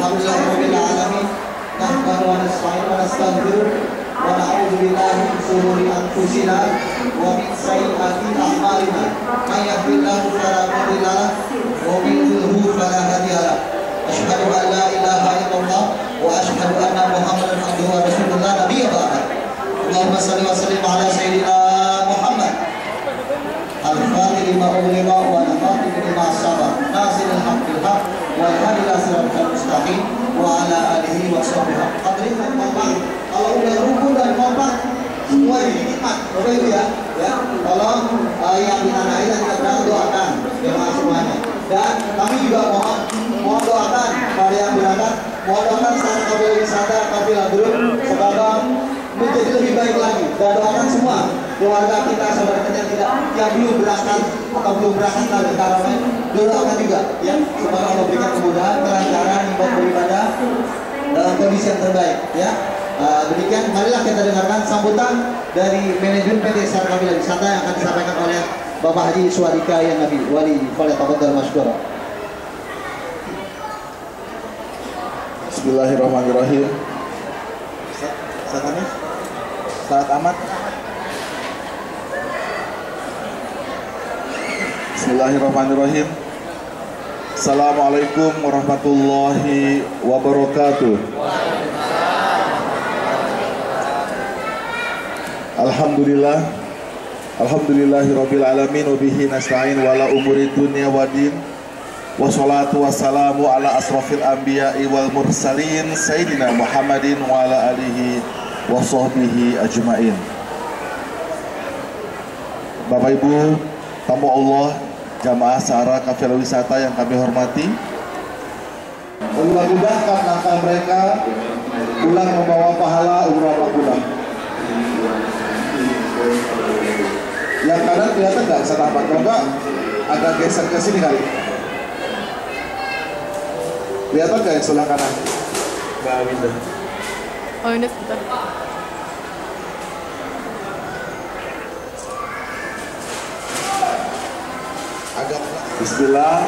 Alhamdulillahirabbil alamin. Nahmadu wa nasta'inu wa nastaghfiruh wa na'udzu billahi min shururi anfusina wa min sayyiati a'malina. May yahdihillahu fala mudilla lahu wa may yudlil fala hadiya lahu. Asyhadu an la ilaha illallah wa asyhadu anna Muhammadan abduhu wa rasuluhu la nabiyya ba'da. Allahumma shalli wa sallim ala sayyidina Muhammad al-fatih lima ughliqa wa al-fatih lima sabaq nasiril haqqil haqq wal hadi ila siratal mustaqim wa ala alihi wa sahbihi hadirin kompak. Kalau udah rukun dan kompak semua ini nikmat. Oke itu ya. Tolong yang di tanah air kita doakan jemaah semuanya. Dan kami juga mohon doakan pada yang berangkat, mohon doakan secara kafilah wisata, kafilah grup semoga menjadi lebih baik lagi. Dan doakan semua keluarga kita, saudara kita yang belum berangkat atau belum berangkat dari Karamen, doakan juga ya semoga Allah berikan kemudahan, kelancaran ibadah beribadah dalam kondisi yang terbaik ya. Demikian, marilah kita dengarkan sambutan dari manajemen PT Sar Kafilah Wisata yang akan disampaikan oleh Bapak Haji Swadika yang Nabi Wali Falyatafadhal Mashkura. Bismillahirrahmanirrahim. Saat amat. Bismillahirrahmanirrahim. Assalamualaikum warahmatullahi wabarakatuh. Alhamdulillahirabbil alamin wa bihi nasta'in wala umuri dunya waddin. Wassalatu wassalamu ala asrofil anbiya'i wal mursalin Sayyidina Muhammadin wa ala alihi wa sahbihi ajma'in. Bapak Ibu tamu Allah, jamaah Sara Kafilah Wisata yang kami hormati, mudah-mudahan langkah mereka pulang membawa pahala umrah pulang. Yang kanan kelihatan nggak salah Pak? Kalau nggak agak geser ke sini kali. Kelihatan nggak yang sebelah kanan? Mbak Winda. Oh ini sebentar. Agak. Bismillah.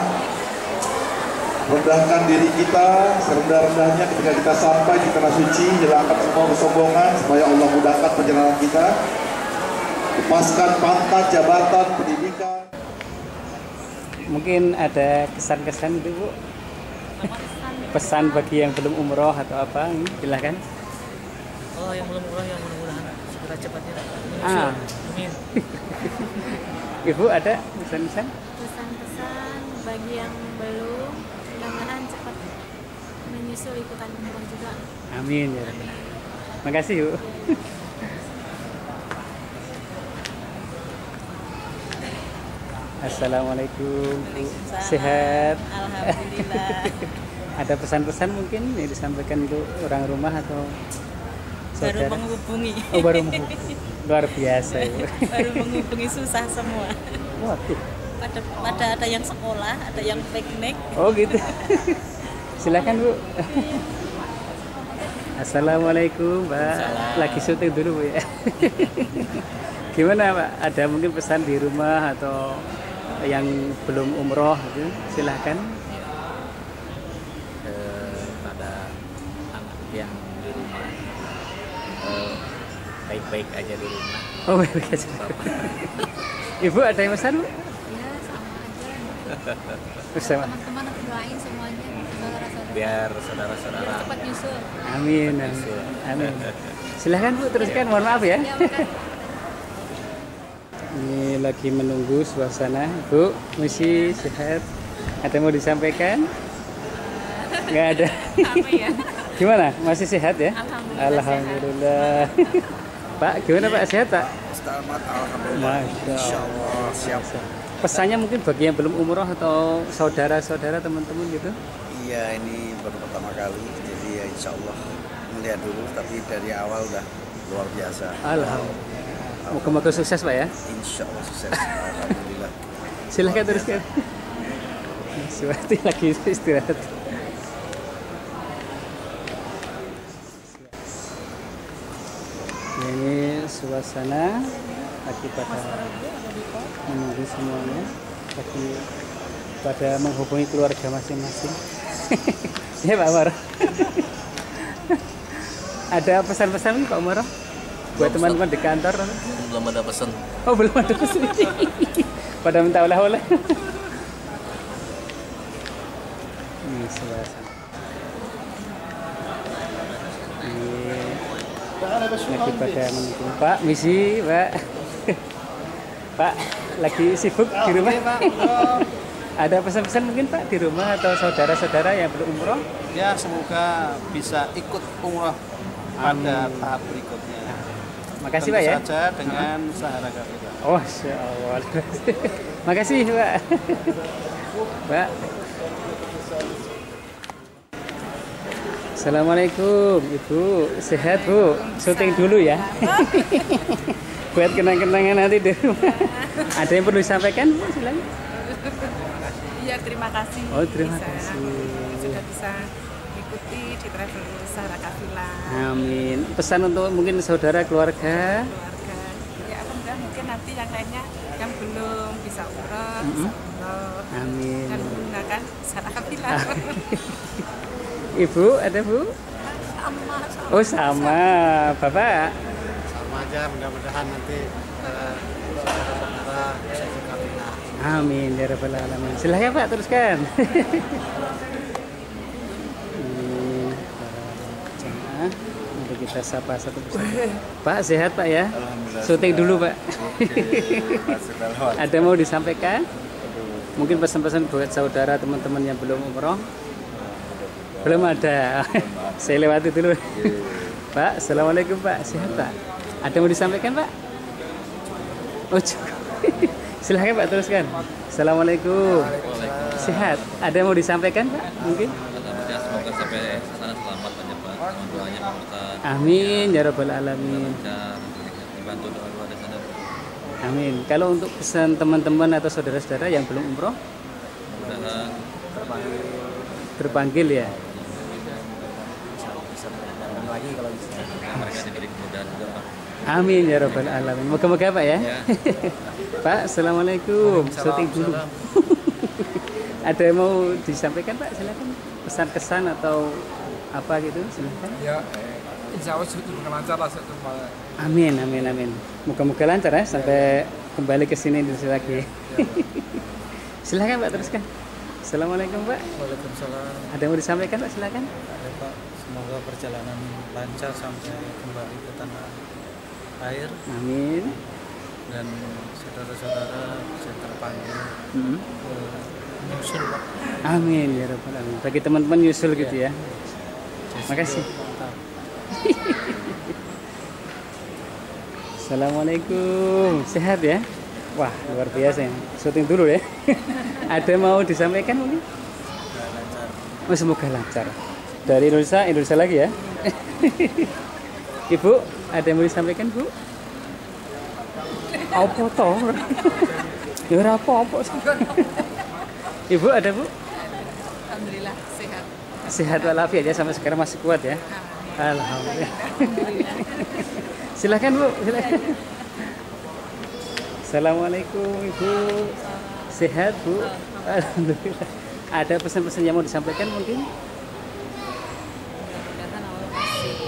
Rendahkan diri kita serendah-rendahnya ketika kita sampai di tanah suci, hilangkan semua kesombongan supaya Allah mudahkan perjalanan kita. Lepaskan pangkat, jabatan, pendidikan. Mungkin ada kesan-kesan itu Bu? Pesan bagi yang belum umroh atau apa? Silahkan. Oh yang belum umroh yang mudah-mudahan segera cepatnya. Amin. Ibu ada pesan-pesan? Pesan-pesan bagi yang belum, mudah-mudahan cepat menyusul ikutan umroh juga. Amin ya. Makasih Bu. Assalamualaikum. Sehat? Alhamdulillah. Ada pesan-pesan mungkin yang disampaikan untuk orang rumah atau saudara? Baru menghubungi. Oh baru menghubungi. Luar biasa Ibu. Baru menghubungi susah semua. Waduh. Pada ada yang sekolah, ada yang piknik. Oh gitu. Silakan Bu. Assalamualaikum Mbak. Lagi syuting dulu Bu ya. Gimana Pak? Ada mungkin pesan di rumah atau yang belum umroh gitu? Silahkan. Pada anak yang di rumah, baik-baik aja di rumah. Oh baik-baik aja. Ibu ada yang pesan Bu? Ya sama aja. Bersama. Teman-teman aku doain semuanya, saudara-saudara. Biar saudara-saudara Cepat nyusul. Amin, amin, amin. Silahkan Bu, teruskan. Mohon maaf ya. Ya bukan. Ini lagi menunggu suasana. Bu, misi sehat. Ada mau disampaikan? Nggak ada. Apa ya? Gimana? Masih sehat ya? Alhamdulillah. Alhamdulillah. Pak, gimana Pak? Sehat Pak? Selamat, alhamdulillah. Masya Insya Allah. Allah siap. Pesannya mungkin bagi yang belum umroh atau saudara-saudara teman-teman gitu? Iya, ini baru pertama kali, jadi ya insya Allah melihat dulu, tapi dari awal udah luar biasa. Alhamdulillah. Moga-moga sukses Pak ya? Insya Allah sukses, alhamdulillah. Silahkan teruskan. Suwati lagi istirahat. Ini suasana lagi pada menunggu semuanya, lagi pada menghubungi keluarga masing-masing. Ya Pak Umar. Ada pesan-pesan Pak Umar buat teman-teman di kantor? Belum ada pesan. Oh belum ada pesan. Pada minta oleh-oleh. Ini suasana. Lagi pada menunggu Pak, misi Pak. Pak, lagi sibuk di rumah. Ada pesan-pesan mungkin Pak di rumah atau saudara-saudara yang belum umroh? Ya semoga bisa ikut umroh pada tahap berikutnya. Makasih Tentu Pak ya. saja dengan sahara kita. Oh, Masya Allah. Makasih Pak. Pak. Assalamualaikum Ibu, sehat Bu? Syuting dulu ya. Buat kenang-kenangan nanti di rumah. Ada yang perlu disampaikan Bu? Silakan. Iya, terima kasih. Oh, terima kasih. Sudah bisa ikuti di travel Sahara Kafilah. Amin. Pesan untuk mungkin saudara keluarga. Ya, alhamdulillah mungkin nanti yang lainnya yang belum bisa umroh, bisa umroh. Amin. Dan menggunakan Sahara Kafilah. Ibu, ada Bu? Sama. Oh, sama. Bapak? Sama aja, mudah-mudahan nanti saudara-saudara bisa ikut Kafilah. Amin ya rabbal alamin. Silahkan Pak, teruskan. Ini jemaah, mari kita sapa satu persatu. Pak, sehat Pak ya? Syuting dulu Pak. Ada mau disampaikan? Mungkin pesan-pesan buat saudara teman-teman yang belum umroh? Belum ada. Saya lewati dulu. Pak, assalamualaikum Pak. Sehat Pak? Ada mau disampaikan Pak? Oh cukup. Silahkan Pak, teruskan. Assalamualaikum. Sehat. Ada yang mau disampaikan Pak? Mungkin? Semoga sampai sana selamat banyak Pak. Mohon doanya Pak Ustaz. Amin ya rabbal alamin. Lancar, dibantu doa-doa di sana. Amin. Kalau untuk pesan teman-teman atau saudara-saudara yang belum umroh, Mudah-mudahan terpanggil ya. Lagi kalau bisa. mereka diberi kemudahan juga Pak. Amin ya rabbal alamin. Moga-moga Pak ya. Ya. Pak, assalamualaikum. Syuting dulu. Ada yang mau disampaikan Pak? Silakan. Pesan kesan atau apa gitu? Silakan. Ya, insya Allah syuting lancar lah. Amin, amin, amin. Moga-moga lancar ya sampai kembali ke sini lagi. Silakan Pak, teruskan. Assalamualaikum Pak. Waalaikumsalam. Ada yang mau disampaikan Pak? Silakan. Ada Pak, semoga perjalanan lancar sampai kembali ke tanah air Amin. dan saudara-saudara bisa terpanggil nyusul Pak. Amin ya rabbal alamin. Bagi teman-teman nyusul gitu ya. Makasih. Assalamualaikum. Sehat ya? Wah, luar biasa ya. Syuting dulu ya. Ada mau disampaikan mungkin? Oh, semoga lancar. Dari Indonesia lagi ya. Ibu, ada yang mau disampaikan, Bu? Apa toh? Ya ora apa-apa. Ibu ada, Bu? Alhamdulillah sehat. Sehat walafiat ya, sampai sekarang masih kuat ya. Alhamdulillah. Silakan Bu, silakan. Assalamualaikum Ibu. Sehat Bu? Alhamdulillah. Ada pesan-pesan yang mau disampaikan mungkin? Mudah-mudahan Allah kasih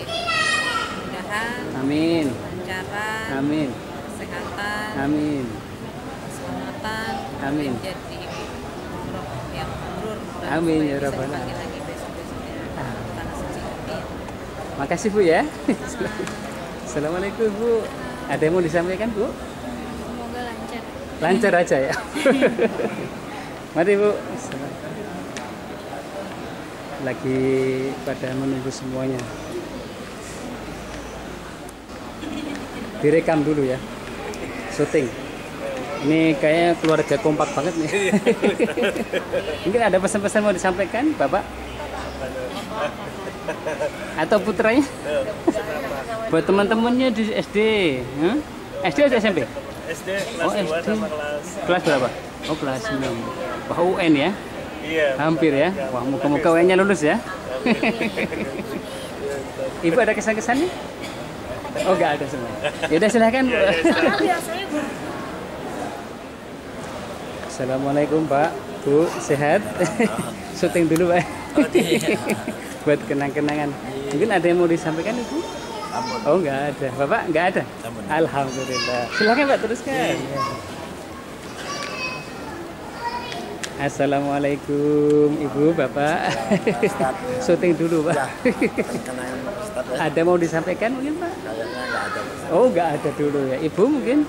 kemudahan, Amin. kelancaran, Amin. kesehatan, Amin. keselamatan, Amin. jadi umroh yang mabrur. Amin, Supaya ya bisa Rabbal dipanggil lagi besok-besoknya ke tanah suci. Amin. Makasih Bu ya. Assalamualaikum Bu. Ada yang mau disampaikan Bu? Semoga lancar. Lancar aja ya. Mari Bu. Lagi pada menunggu semuanya. Direkam dulu ya. Syuting. Ini kayaknya keluarga kompak banget nih. Mungkin ada pesan-pesan mau disampaikan, Bapak? Atau putranya? Buat teman-temannya di SD. SD atau SMP? SD kelas 2 sama Kelas berapa? Oh, kelas 6. Wah, UN ya? Iya. Hampir ya? Wah, muka-muka UN-nya lulus ya? Ibu ada kesan-kesannya? Oh, enggak ada semua. Ya udah silakan, Bu. Assalamualaikum Pak, Bu, sehat? Syuting dulu Pak. Buat kenang-kenangan. Mungkin ada yang mau disampaikan Ibu? Oh enggak ada. Bapak enggak ada? Alhamdulillah. Silakan Pak teruskan. Assalamualaikum Ibu, Bapak. Syuting dulu Pak. Ada mau disampaikan mungkin Pak? Oh enggak ada dulu ya. Ibu mungkin?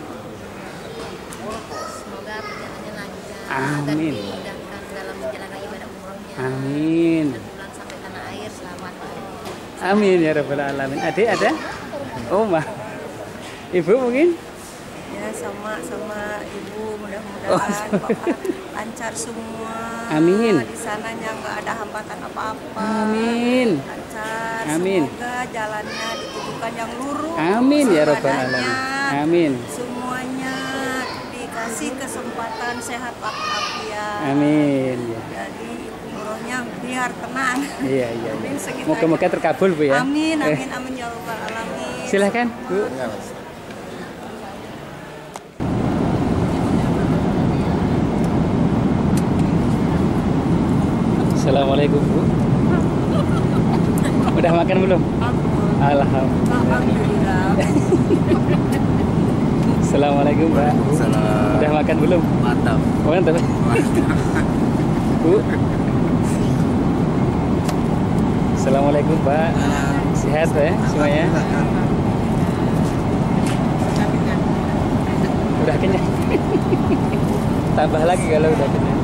Semoga perjalanannya lancar Amin. dan dimudahkan dalam menjalankan ibadah umrohnya. Amin. Dan pulang sampai tanah air selamat. Amin ya rabbal alamin. Adik ada? Oh mah. Ibu mungkin? Ya sama ibu mudah-mudahan Bapak lancar semua. Amin. Di sananya nggak ada hambatan apa-apa. Amin. Lancar. Amin. Semoga jalannya ditujukan yang lurus. Amin ya rabbal alamin. Amin. Semuanya dikasih kesempatan sehat walafiat. Amin. Ya. Jadi umrohnya biar tenang. Iya. Amin, segitu Moga-moga aja. terkabul Bu ya. Amin ya rabbal alamin. Silakan Bu. Assalamualaikum Bu. Udah makan belum? Alhamdulillah. Assalamualaikum Pak. Udah makan belum? Mantap. Mantap. Bu. Assalamualaikum Pak. Sehat ya semuanya? Udah kenyang. Tambah lagi kalau udah kenyang.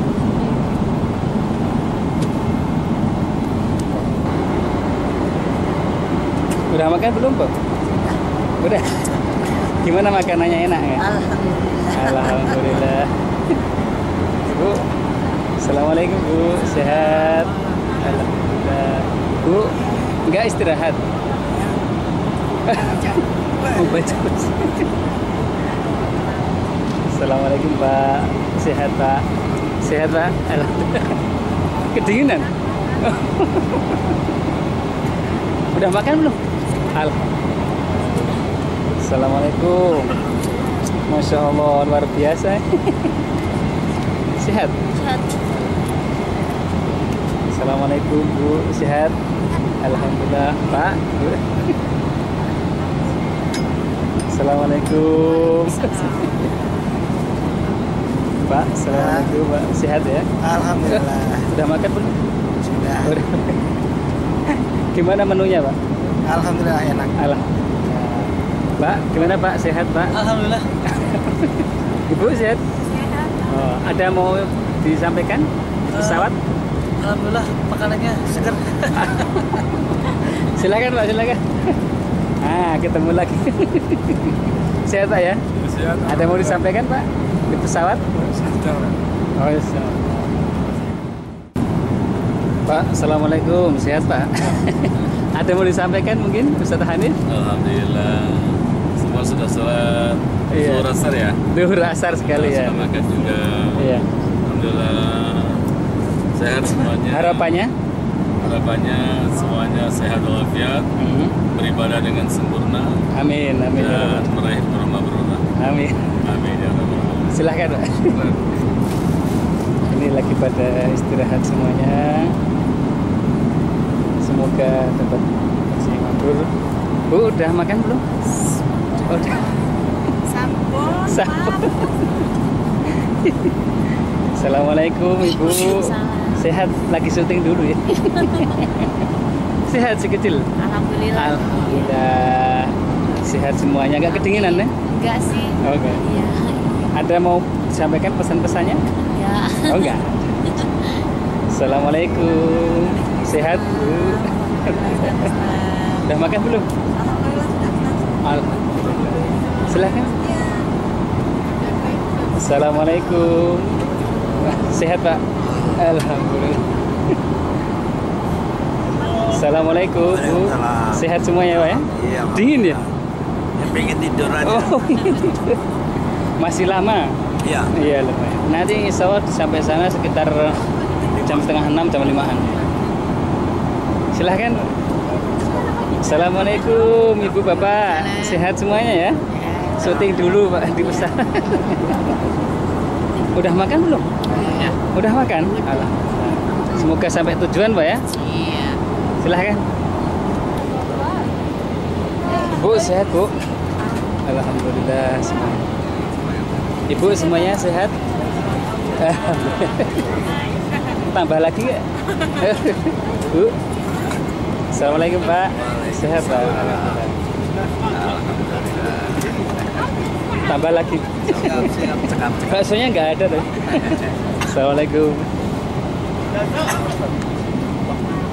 Udah makan belum, Pak? Udah. Gimana makanannya, enak ya? Alhamdulillah. Bu. Assalamualaikum, Bu. Sehat? Alhamdulillah. Bu, enggak istirahat? Baca. Assalamualaikum, Pak. Sehat, Pak? Sehat, Pak? Alhamdulillah. Kedinginan? Udah makan belum? Assalamualaikum. Masya Allah, luar biasa. Sehat? Sehat. Assalamualaikum Bu, sehat? Alhamdulillah. Pak, Bu. Assalamualaikum. Pak, assalamualaikum Pak, sehat ya? Alhamdulillah. Udah makan belum? Sudah. Gimana menunya Pak? Alhamdulillah enak. Pak, gimana Pak? Sehat Pak? Alhamdulillah. Ibu sehat? Sehat. Oh, ada mau disampaikan? Pesawat? Alhamdulillah makanannya segar. Silakan Pak, silakan. Ketemu lagi. Sehat Pak ya? Sehat. Ada mau disampaikan Pak? Di pesawat? Oh, yes. Pak, assalamualaikum. Sehat Pak? Ada mau disampaikan mungkin Ustaz Hanif? Alhamdulillah. Semua sudah sholat. Iya. Zuhur asar ya. Zuhur asar sekali ya. Sudah makan juga. Iya. Alhamdulillah. Sehat semuanya. Harapannya? Harapannya semuanya sehat walafiat. Beribadah dengan sempurna. Amin, amin. Dan meraih barokah. Amin. Amin ya rabbal alamin. Silahkan Pak. Ini lagi pada istirahat semuanya. Semoga dapat masih mabrur. Bu, udah makan belum? Udah. Sampun. Assalamualaikum Ibu. Sehat, lagi syuting dulu ya. Sehat si kecil. Alhamdulillah. Alhamdulillah. Sehat semuanya, nggak kedinginan ya? Enggak sih. Oke. Iya. Ada mau sampaikan pesan-pesannya? Ya. Oh enggak. Assalamualaikum. Sehat Bu. Udah makan belum? Alhamdulillah. Silakan. Assalamualaikum. Sehat Pak? Alhamdulillah. Assalamualaikum Bu. Sehat semuanya Pak ya? Iya. Dingin ya? Pengen tidur aja. Oh, masih lama? Iya. Iya lumayan. Nanti insya Allah sampai sana sekitar jam 5:30, jam 5-an. Silahkan. Assalamualaikum Ibu Bapak. Sehat semuanya ya? Syuting dulu Pak di pesawat. Udah makan belum? Ya. Udah makan? Alhamdulillah. Semoga sampai tujuan Pak ya. Iya. Silahkan. Bu sehat Bu? Alhamdulillah semuanya. Ibu semuanya sehat? Tambah lagi nggak? Bu. Assalamualaikum Pak. Sehat Pak? Tambah lagi. Baksonya nggak ada tuh. Assalamualaikum.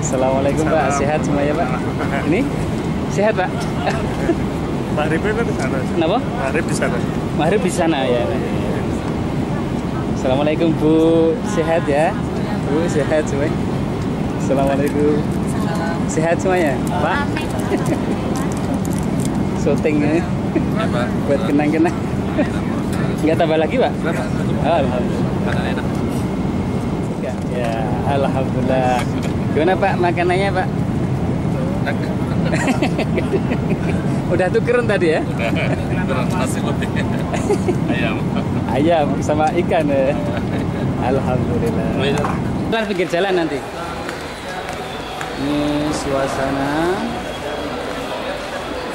Assalamualaikum Pak. Sehat semuanya Pak? Ini sehat Pak? Maghribnya di sana. Kenapa? Maghrib di sana. Maghrib di sana ya. Assalamualaikum Bu. Sehat ya? Bu sehat semuanya. Assalamualaikum. Sehat semuanya Pak? Syutingnya buat kenang-kenang. Nggak tambah lagi Pak? Alhamdulillah. Ya, alhamdulillah. Gimana Pak makanannya Pak? Udah tukeran tadi ya? Tukeran nasi putih. Ayam. Ayam sama ikan ya. Alhamdulillah. Ntar pinggir jalan nanti. Ini suasana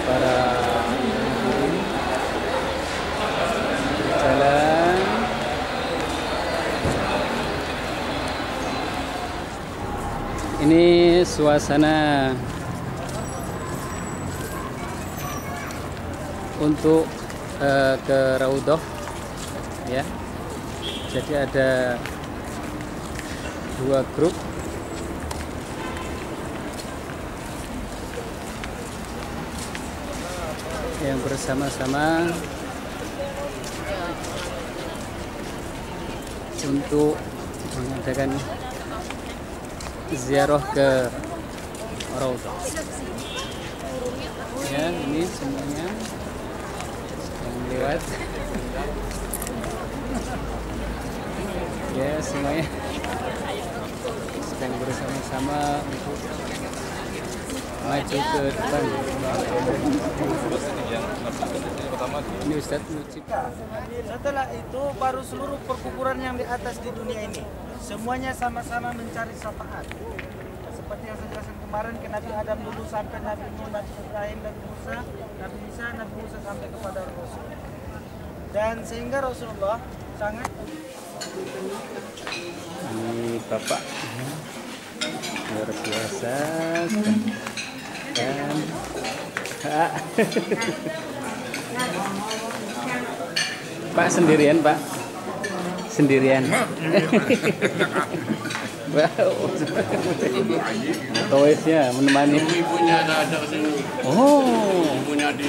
para jalan. Ini suasana untuk ke Raudhah ya. Jadi ada 2 grup yang bersama-sama untuk mengadakan ziarah ke Raudhah. Ya, ini semuanya yang lewat. Ya, semuanya sedang bersama-sama untuk maju ke depan. Ini Ustadz Mujib. Setelah itu baru seluruh perkuburan yang di atas di dunia ini semuanya sama-sama mencari syafaat. Seperti yang saya jelaskan kemarin, ke Nabi Adam dulu sampai Nabi Nuh, Nabi Ibrahim, Nabi Musa, Nabi Isa, Nabi Musa sampai kepada Rasul. Dan sehingga Rasulullah sangat. Ini Bapak luar biasa kan. Pak sendirian Pak? Sendirian? Toisnya menemani. Ibunya ada sini. Oh. Ibunya di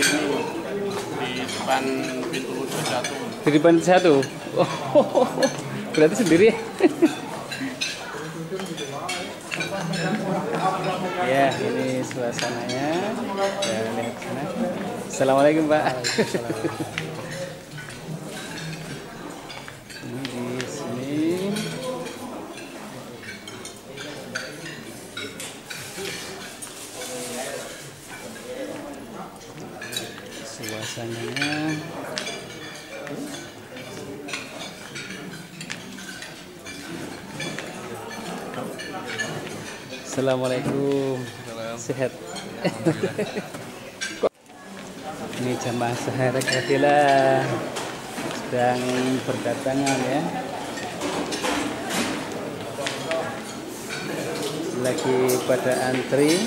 depan pintu satu. Di depan satu. Oh. Berarti sendiri. Ya, ini suasananya. Ya, lihat sana. Assalamualaikum Pak. Ini di sini. Suasananya. Assalamualaikum. Sehat. Ini jamaah Saharat Kafilah sedang berdatangan ya. Lagi pada antri.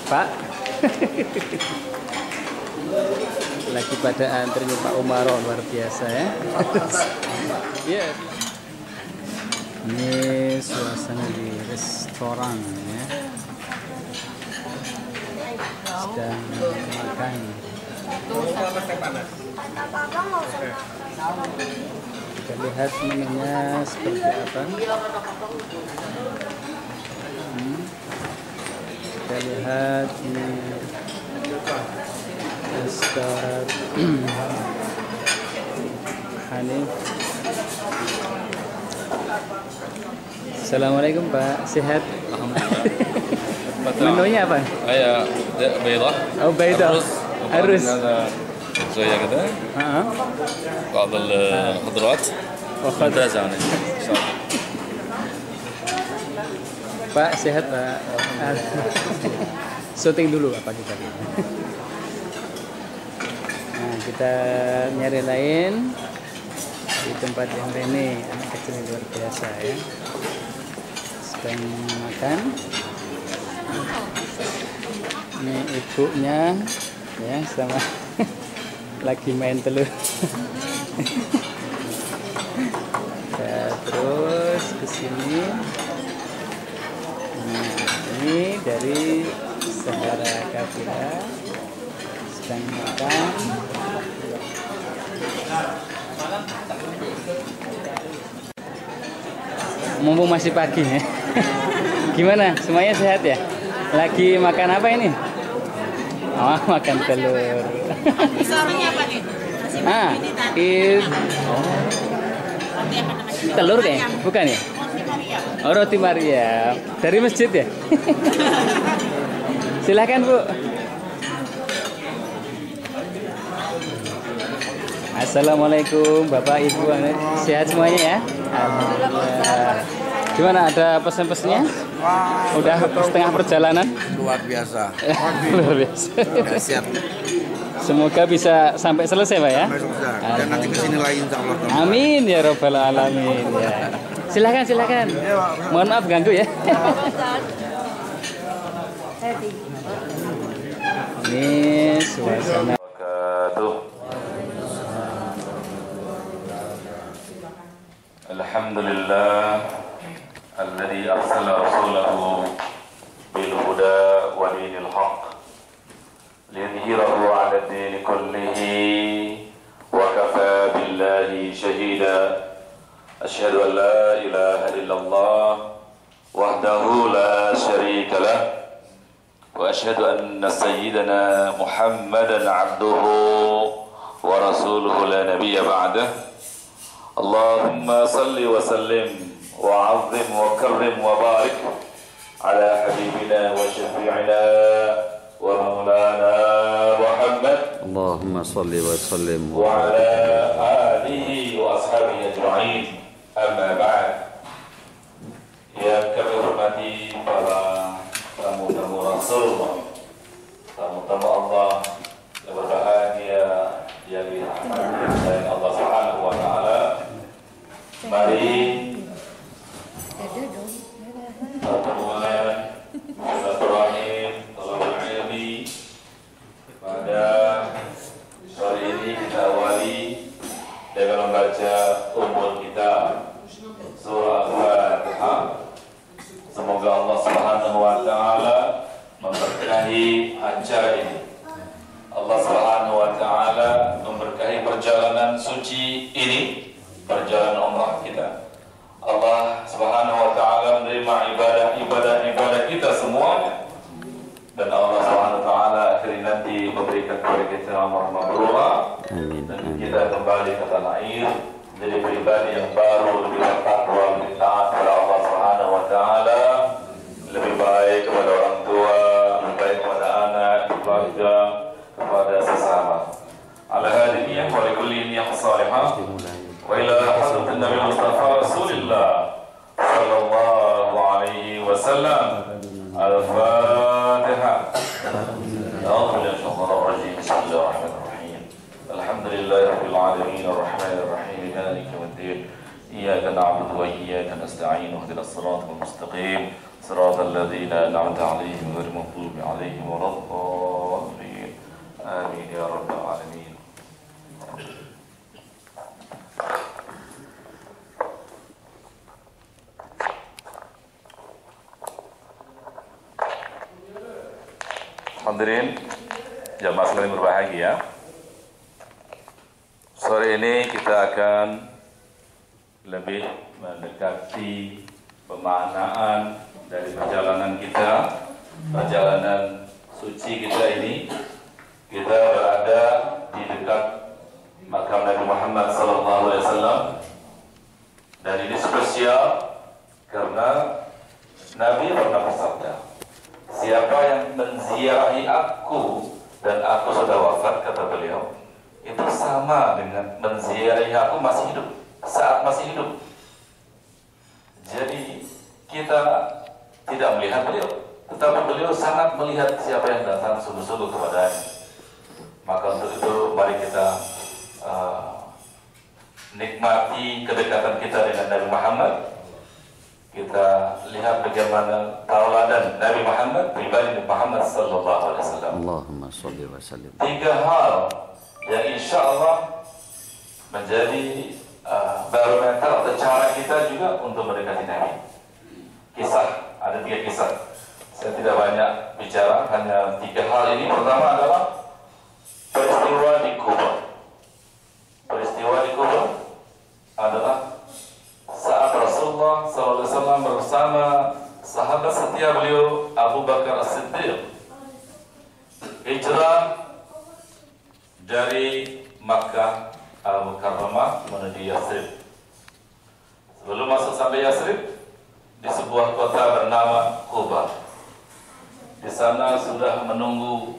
Pak. Lagi pada antri Pak Umar, luar biasa ya. Iya. Ini suasana di restoran ya. Sedang makan. Kita lihat menunya seperti apa. Kita lihat ini restoran Hanif. Assalamualaikum Pak, sehat? Menunya apa? Kayak baidah. Oh baidah. Arus. شوية كده بعض الخضروات Mumtazah nih. Pak sehat Pak. Syuting dulu apa kita? Nah kita nyari lain di tempat yang ini, anak kecil yang luar biasa ya. Sedang makan. Ini ibunya ya sama lagi main telur. Ya, terus ke sini. Nah, ini dari Sahara Kafira sedang makan. Mumpung masih pagi ya. Gimana? Semuanya sehat ya? Lagi makan apa ini? Oh, makan telur. Misalnya apa nih? Telur kayaknya? Bukan ya? Oh, roti Maria. Dari masjid ya? Silahkan Bu. Assalamualaikum Bapak Ibu, sehat semuanya ya? Alhamdulillah. Gimana, ada pesan-pesannya? Udah setengah perjalanan? Luar biasa. Luar biasa. Siap. Semoga bisa sampai selesai Pak ya? Dan nanti kesini lagi insya Allah. Amin ya Rabbal Alamin ya. Silakan. Mohon maaf ganggu ya. Ini suasana. Alhamdulillah alladzi arsala rasulahu bil huda wa dinil haqq liyudhhirahu 'ala ad-din kullihi wa kafa billahi shahida. Asyhadu an la ilaha illallah wahdahu la syarika lah wa asyhadu anna sayyidana Muhammadan 'abduhu wa rasuluhu la nabiyya ba'dahu. Allahumma salli wa sallim wa azim wa karrim wa barik ala habibina wa syafi'ina wa maulana Muhammad. Allahumma salli wa sallim wa ala alihi wa ashabihi ajma'in. Amma ba'd. Yang kami hormati para tamu-tamu Rasulullah, tamu-tamu Allah yang berbahagia yang dirahmati oleh Allah Subhanahu wa taala. Mari pertemuan silaturahim talabul ilmi pada sore ini kita awali dengan membaca ummul kitab surah Al-Fatihah. Semoga Allah Subhanahu wa taala memberkahi acara ini. Allah Subhanahu wa taala memberkahi perjalanan suci ini, perjalanan umrah kita. Allah Subhanahu wa taala menerima ibadah kita semuanya. Dan Allah Subhanahu wa taala akhirnya nanti memberikan kepada kita amal mabrurah. Dan kita kembali ke tanah air jadi pribadi yang baru, lebih bertakwa, lebih taat kepada Allah Subhanahu wa taala, lebih baik kepada orang tua, lebih baik kepada anak, keluarga, kepada sesama. Ala hadhihi wa likulli niyyah salihah. Wa ila hadratin Nabi Mustafa Rasulillah sallallahu alaihi wasallam. Al-Fatihah. Bismillahirrahmanirrahim. Alhamdulillahirabbil alamin arrahmanir rahim maliki yaumiddin. Iyyaka na'budu wa iyyaka nasta'in ihdinas siratal mustaqim. Siratal ladzina an'amta 'alaihim ghairil maghdubi 'alaihim waladdallin. Amin ya rabbal alamin. Hadirin jamaah sekalian berbahagia. Sore ini kita akan lebih mendekati pemaknaan dari perjalanan kita, perjalanan suci kita ini. Kita berada di dekat makam Nabi Muhammad SAW, dan ini spesial karena Nabi pernah bersabda, siapa yang menziarahi aku dan aku sudah wafat, kata beliau, itu sama dengan menziarahi aku masih hidup. saat masih hidup. Jadi kita tidak melihat beliau, tetapi beliau sangat melihat siapa yang datang sungguh-sungguh kepadanya. Maka untuk itu mari kita nikmati kedekatan kita dengan Nabi Muhammad. Kita lihat bagaimana tauladan Nabi Muhammad, pribadi Nabi Muhammad sallallahu alaihi wasallam. Allahumma shalli wa sallim. 3 hal yang insya Allah menjadi barometer atau cara kita juga untuk mendekati Nabi. Kisah, ada 3 kisah. Saya tidak banyak bicara, hanya 3 hal ini. Pertama adalah peristiwa di Kuba. Peristiwa di Kuba adalah saat Rasulullah SAW bersama sahabat setia beliau Abu Bakar As-Siddiq hijrah dari Makkah Al-Mukarramah menuju Yathrib. Sebelum masuk sampai Yathrib, di sebuah kota bernama Kuba. Di sana sudah menunggu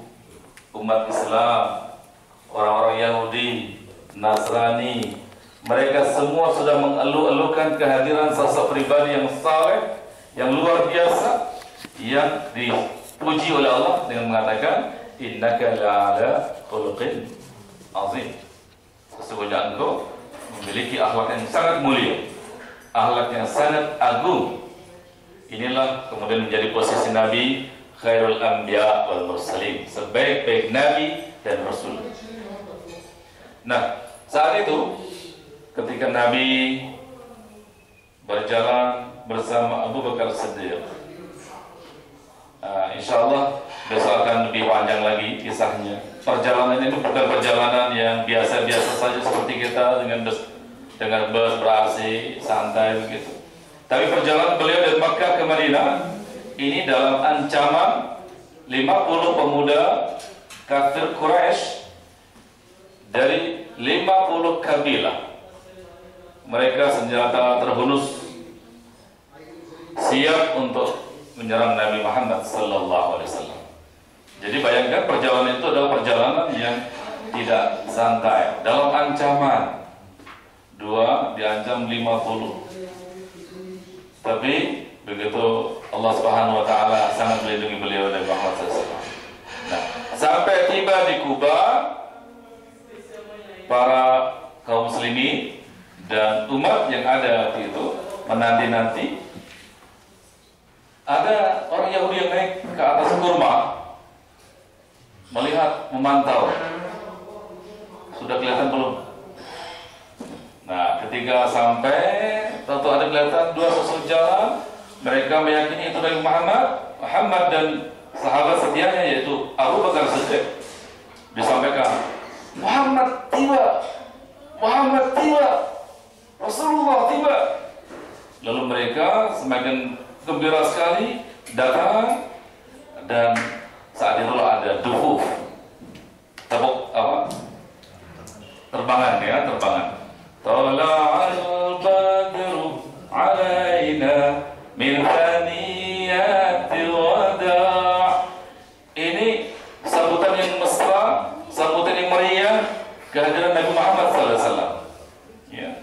umat Islam, orang-orang Yahudi, Nasrani. Mereka semua sudah mengeluh-elukan kehadiran sosok pribadi yang saleh, yang luar biasa, yang dipuji oleh Allah dengan mengatakan, innaka la'ala khuluqin azim. Sesungguhnya engkau memiliki akhlak yang sangat mulia, akhlak yang sangat agung. Inilah kemudian menjadi posisi Nabi khairul anbiya wal mursalin, sebaik-baik Nabi dan Rasul. Nah, saat itu ketika Nabi berjalan bersama Abu Bakar Siddiq, insya Allah besok akan lebih panjang lagi kisahnya. Perjalanan ini bukan perjalanan yang biasa-biasa saja seperti kita dengan bus ber-AC santai begitu. Tapi perjalanan beliau dari Makkah ke Madinah ini dalam ancaman 50 pemuda kafir Quraisy dari 50 kabilah. Mereka senjata terhunus, siap untuk menyerang Nabi Muhammad sallallahu alaihi wasallam. Jadi bayangkan perjalanan itu adalah perjalanan yang tidak santai. Dalam ancaman 2 diancam 50. Tapi begitu Allah Subhanahu wa taala sangat melindungi beliau Nabi Muhammad SAW. Nah, sampai tiba di Kuba, para kaum muslimin dan umat yang ada waktu itu menanti-nanti ada orang Yahudi yang naik ke atas kurma, melihat, memantau, sudah kelihatan belum? Nah, ketika sampai, tentu ada kelihatan 2 sosok jalan, mereka meyakini itu dari Muhammad dan sahabat setianya yaitu Abu Bakar Siddiq. Disampaikan, Muhammad tiba, Rasulullah tiba. Lalu mereka semakin gembira sekali datang, dan saat itu ada duhuf, tepuk apa? Terbangan ya, terbangan. Tala'al badru alaina min thaniyatil wada'. Ini sambutan yang mesra, sambutan yang meriah kehadiran Nabi Muhammad SAW. Ya.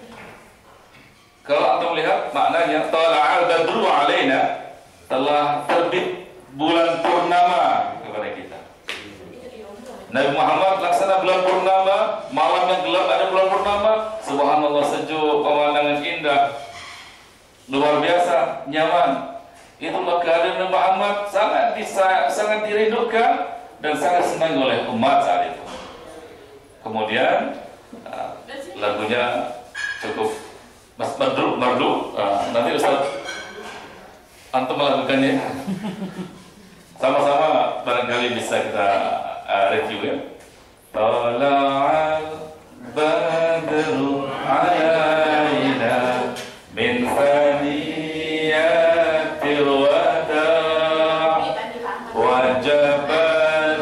Kalau Anda melihat maknanya, tala'al badru alaina, telah terbit bulan purnama kepada kita. Nabi Muhammad laksana bulan purnama, malam yang gelap ada bulan purnama. Subhanallah, sejuk, pemandangan indah, luar biasa, nyaman. Itulah kehadiran Nabi Muhammad, sangat dirindukan dan sangat senang oleh umat saat itu. Kemudian lagunya cukup merdu. Nanti Ustaz antum melakukannya. Sama-sama barangkali bisa kita review ya. Tala'al badru alaina min thaniyatil wada' wajaba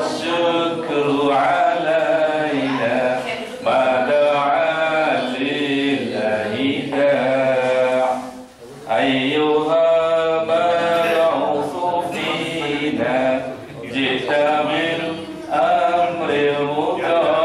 syukru alaina mada'a lillahi da' ayyuha ma'ufu fina jita min amri muka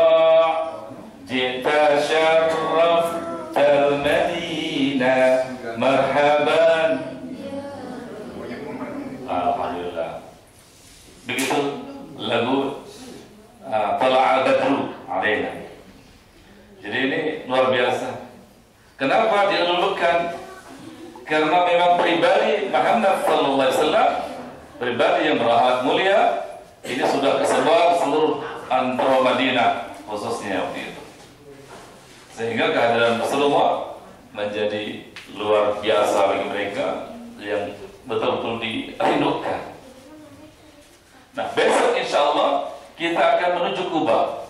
alaina. Jadi ini luar biasa. Kenapa dilulukan? Karena memang pribadi Muhammad sallallahu alaihi wasallam, pribadi yang berakhlak mulia, ini sudah kesebar seluruh antara Madinah khususnya waktu itu. Sehingga kehadiran Rasulullah menjadi luar biasa bagi mereka yang betul-betul dirindukan. Nah, besok insya Allah kita akan menuju Kuba.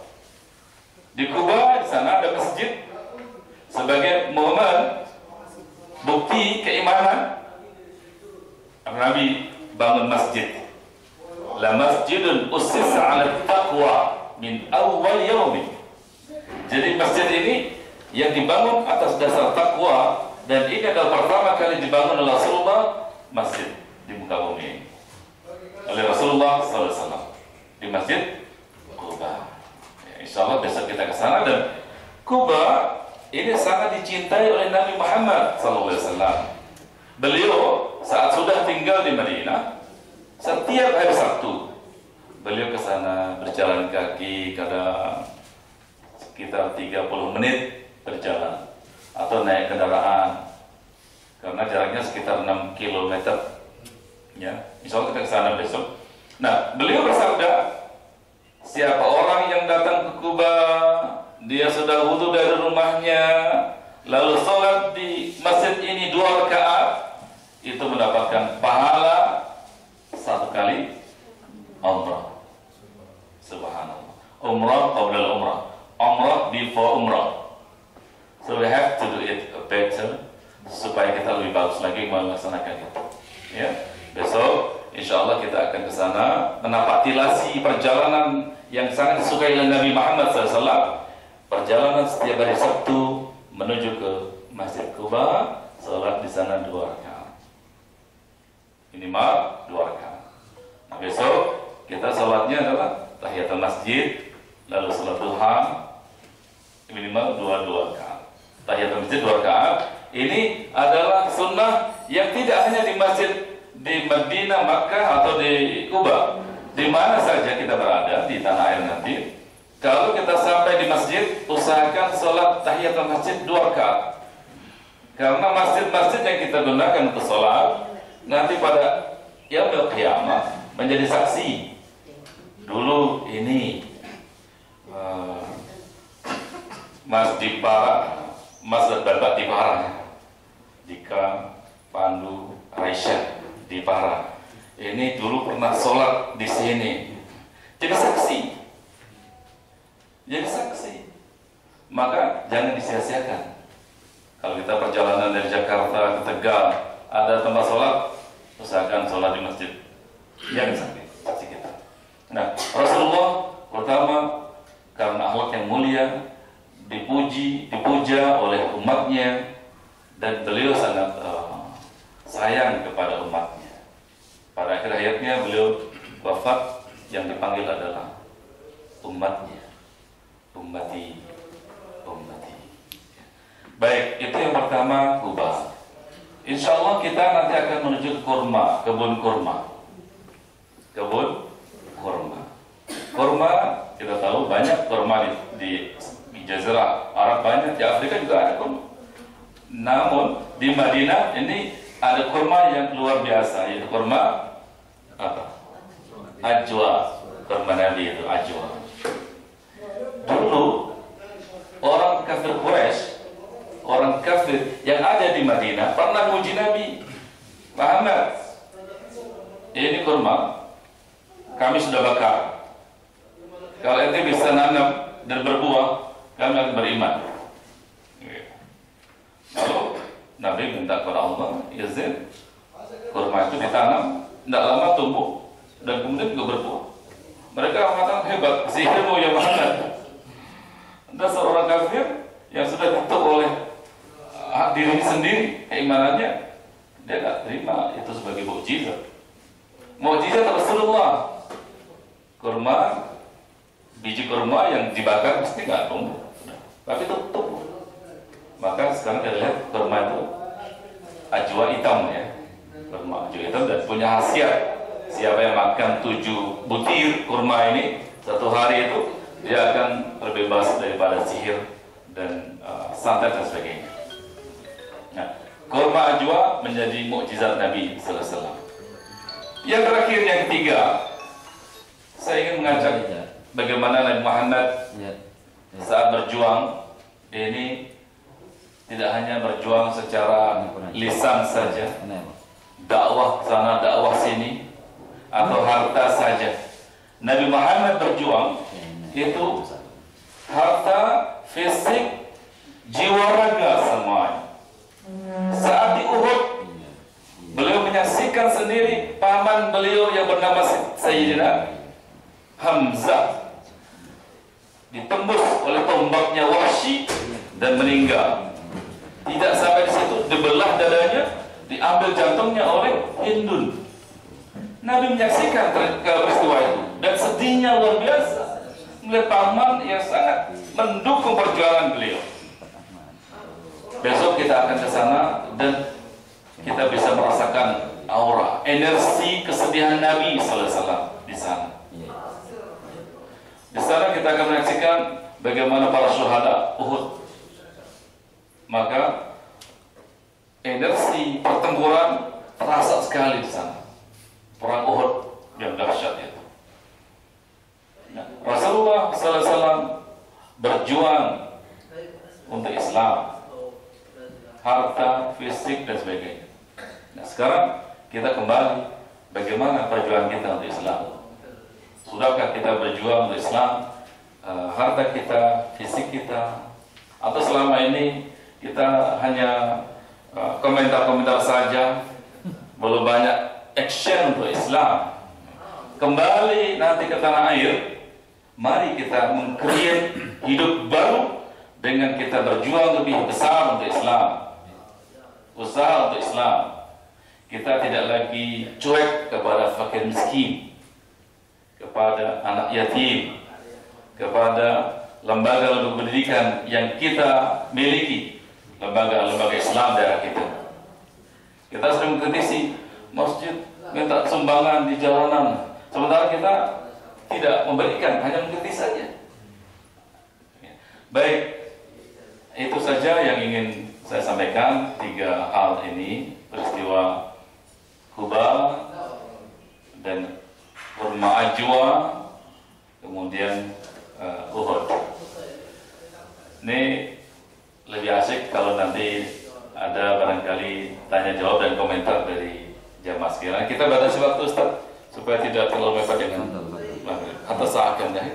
Di Kuba, di sana ada masjid sebagai momen bukti keimanan. Nabi bangun masjid. La masjidun ussisa 'ala taqwa min awwal yaumin. Jadi masjid ini yang dibangun atas dasar takwa, dan ini adalah pertama kali dibangun oleh Rasulullah, masjid di muka bumi ini oleh Rasulullah SAW di Masjid Kuba. Ya, insya Allah besok kita ke sana. Dan Kuba ini sangat dicintai oleh Nabi Muhammad SAW. Beliau saat sudah tinggal di Madinah, setiap hari Sabtu beliau ke sana berjalan kaki, kadang sekitar 30 menit berjalan atau naik kendaraan, karena jaraknya sekitar 6 km. Ya, insya Allah kita ke sana besok. Nah, beliau bersabda, siapa orang yang datang ke Kuba, dia sudah wudu dari rumahnya, lalu sholat di masjid ini 2 rakaat, itu mendapatkan pahala 1 kali umrah. Subhanallah. Umrah qabla umrah, umrah before umrah. So we have to do it better supaya kita lebih bagus lagi melaksanakan itu. Ya, besok insya Allah kita akan ke sana menapaki lasi perjalanan yang sangat disukai oleh Nabi Muhammad SAW. Perjalanan setiap hari Sabtu menuju ke Masjid Kuba, sholat di sana 2 rakaat, minimal 2 rakaat. Nah, besok kita sholatnya adalah tahiyatul masjid, lalu sholat duha minimal 2 rakaat. Tahiyatul masjid 2 rakaat. Ini adalah sunnah yang tidak hanya di masjid di Madinah, Makkah atau di Kuba, di mana saja kita berada di tanah air nanti. Kalau kita sampai di masjid, usahakan sholat tahiyatul masjid 2 rakaat. Karena masjid-masjid yang kita gunakan untuk sholat nanti pada yaumul qiyamah menjadi saksi. Dulu ini Masjid Parang, Masjid Babat di Parang, Dika, Pandu, Aisyah di Parang. Ini dulu pernah sholat di sini. Jadi saksi. Jadi saksi. Maka jangan disia-siakan. Kalau kita perjalanan dari Jakarta ke Tegal, ada tempat sholat, usahakan sholat di masjid. Jangan saksi kita. Nah, Rasulullah pertama karena akhlak yang mulia, dipuja oleh umatnya, dan beliau sangat sayang kepada umatnya. Pada akhir hayatnya beliau wafat, yang dipanggil adalah umatnya, ummati. Baik, itu yang pertama Kuba. Insya Allah kita nanti akan menuju ke kurma, kebun kurma. Kebun kurma. Kurma kita tahu banyak kurma di Jazirah Arab, banyak, di Afrika juga ada kurma. Namun di Madinah ini ada kurma yang luar biasa, yaitu kurma apa? Ajwa, kurma Nabi itu ajwa. Dulu orang kafir Quraisy, orang kafir yang ada di Madinah pernah muji Nabi Muhammad. Ini kurma kami sudah bakar. Kalau ente bisa nanam dan berbuah, kami akan beriman. Lalu Nabi minta kepada Allah izin kurma itu ditanam, tidak lama tumbuh dan kemudian juga berbuah. Mereka mengatakan hebat, sihirmu ya Muhammad. Dasar orang kafir yang sudah ditutup oleh diri sendiri keimanannya, dia tidak terima itu sebagai mukjizat. Mukjizat Rasulullah. Kurma, biji kurma yang dibakar pasti nggak tumbuh, tapi tutup. Maka sekarang kita lihat kurma itu ajwa hitam ya, kurma ajwa hitam, dan punya khasiat. Siapa yang makan 7 butir kurma ini 1 hari itu, dia akan berbeda terbebas daripada sihir dan santet dan sebagainya. Nah, kurma ajwa menjadi mukjizat Nabi sallallahu alaihi wasallam. Yang terakhir, yang ketiga, saya ingin mengajak bagaimana Nabi Muhammad saat berjuang ini tidak hanya berjuang secara lisan saja, dakwah sana dakwah sini atau harta saja. Nabi Muhammad berjuang itu harta, fisik, jiwa raga semuanya. Saat di Uhud, beliau menyaksikan sendiri paman beliau yang bernama Sayyidina Hamzah ditembus oleh tombaknya Wahsy dan meninggal. Tidak sampai di situ, dibelah dadanya, diambil jantungnya oleh Hindun. Nabi menyaksikan peristiwa itu dan sedihnya luar biasa melihat paman yang sangat mendukung perjuangan beliau. Besok kita akan ke sana dan kita bisa merasakan aura, energi kesedihan Nabi sallallahu alaihi wasallam di sana. Di sana kita akan menyaksikan bagaimana para syuhada Uhud. Maka energi pertempuran terasa sekali di sana. Perang Uhud yang dahsyat itu. Nah, Rasulullah sallallahu alaihi wasallam berjuang untuk Islam, harta, fisik dan sebagainya. Nah, sekarang kita kembali bagaimana perjuangan kita untuk Islam. Sudahkah kita berjuang untuk Islam, harta kita, fisik kita, atau selama ini kita hanya komentar-komentar saja, belum banyak action untuk Islam. Kembali nanti ke tanah air, mari kita meng-create hidup baru dengan kita berjuang lebih besar untuk Islam, usaha untuk Islam. Kita tidak lagi cuek kepada fakir miskin, kepada anak yatim, kepada lembaga-lembaga pendidikan yang kita miliki, lembaga-lembaga Islam daerah kita. Kita sering mengkritisi masjid minta sumbangan di jalanan, sementara kita tidak memberikan, hanya mengkritik saja. Baik, itu saja yang ingin saya sampaikan. 3 hal ini, peristiwa Hubal dan kurma ajwa, kemudian Uhud. Ini lebih asik kalau nanti ada barangkali tanya jawab dan komentar dari jamaah sekalian. Kita batasi waktu, Ustaz, supaya tidak terlalu mepet dengan atas seakan ya.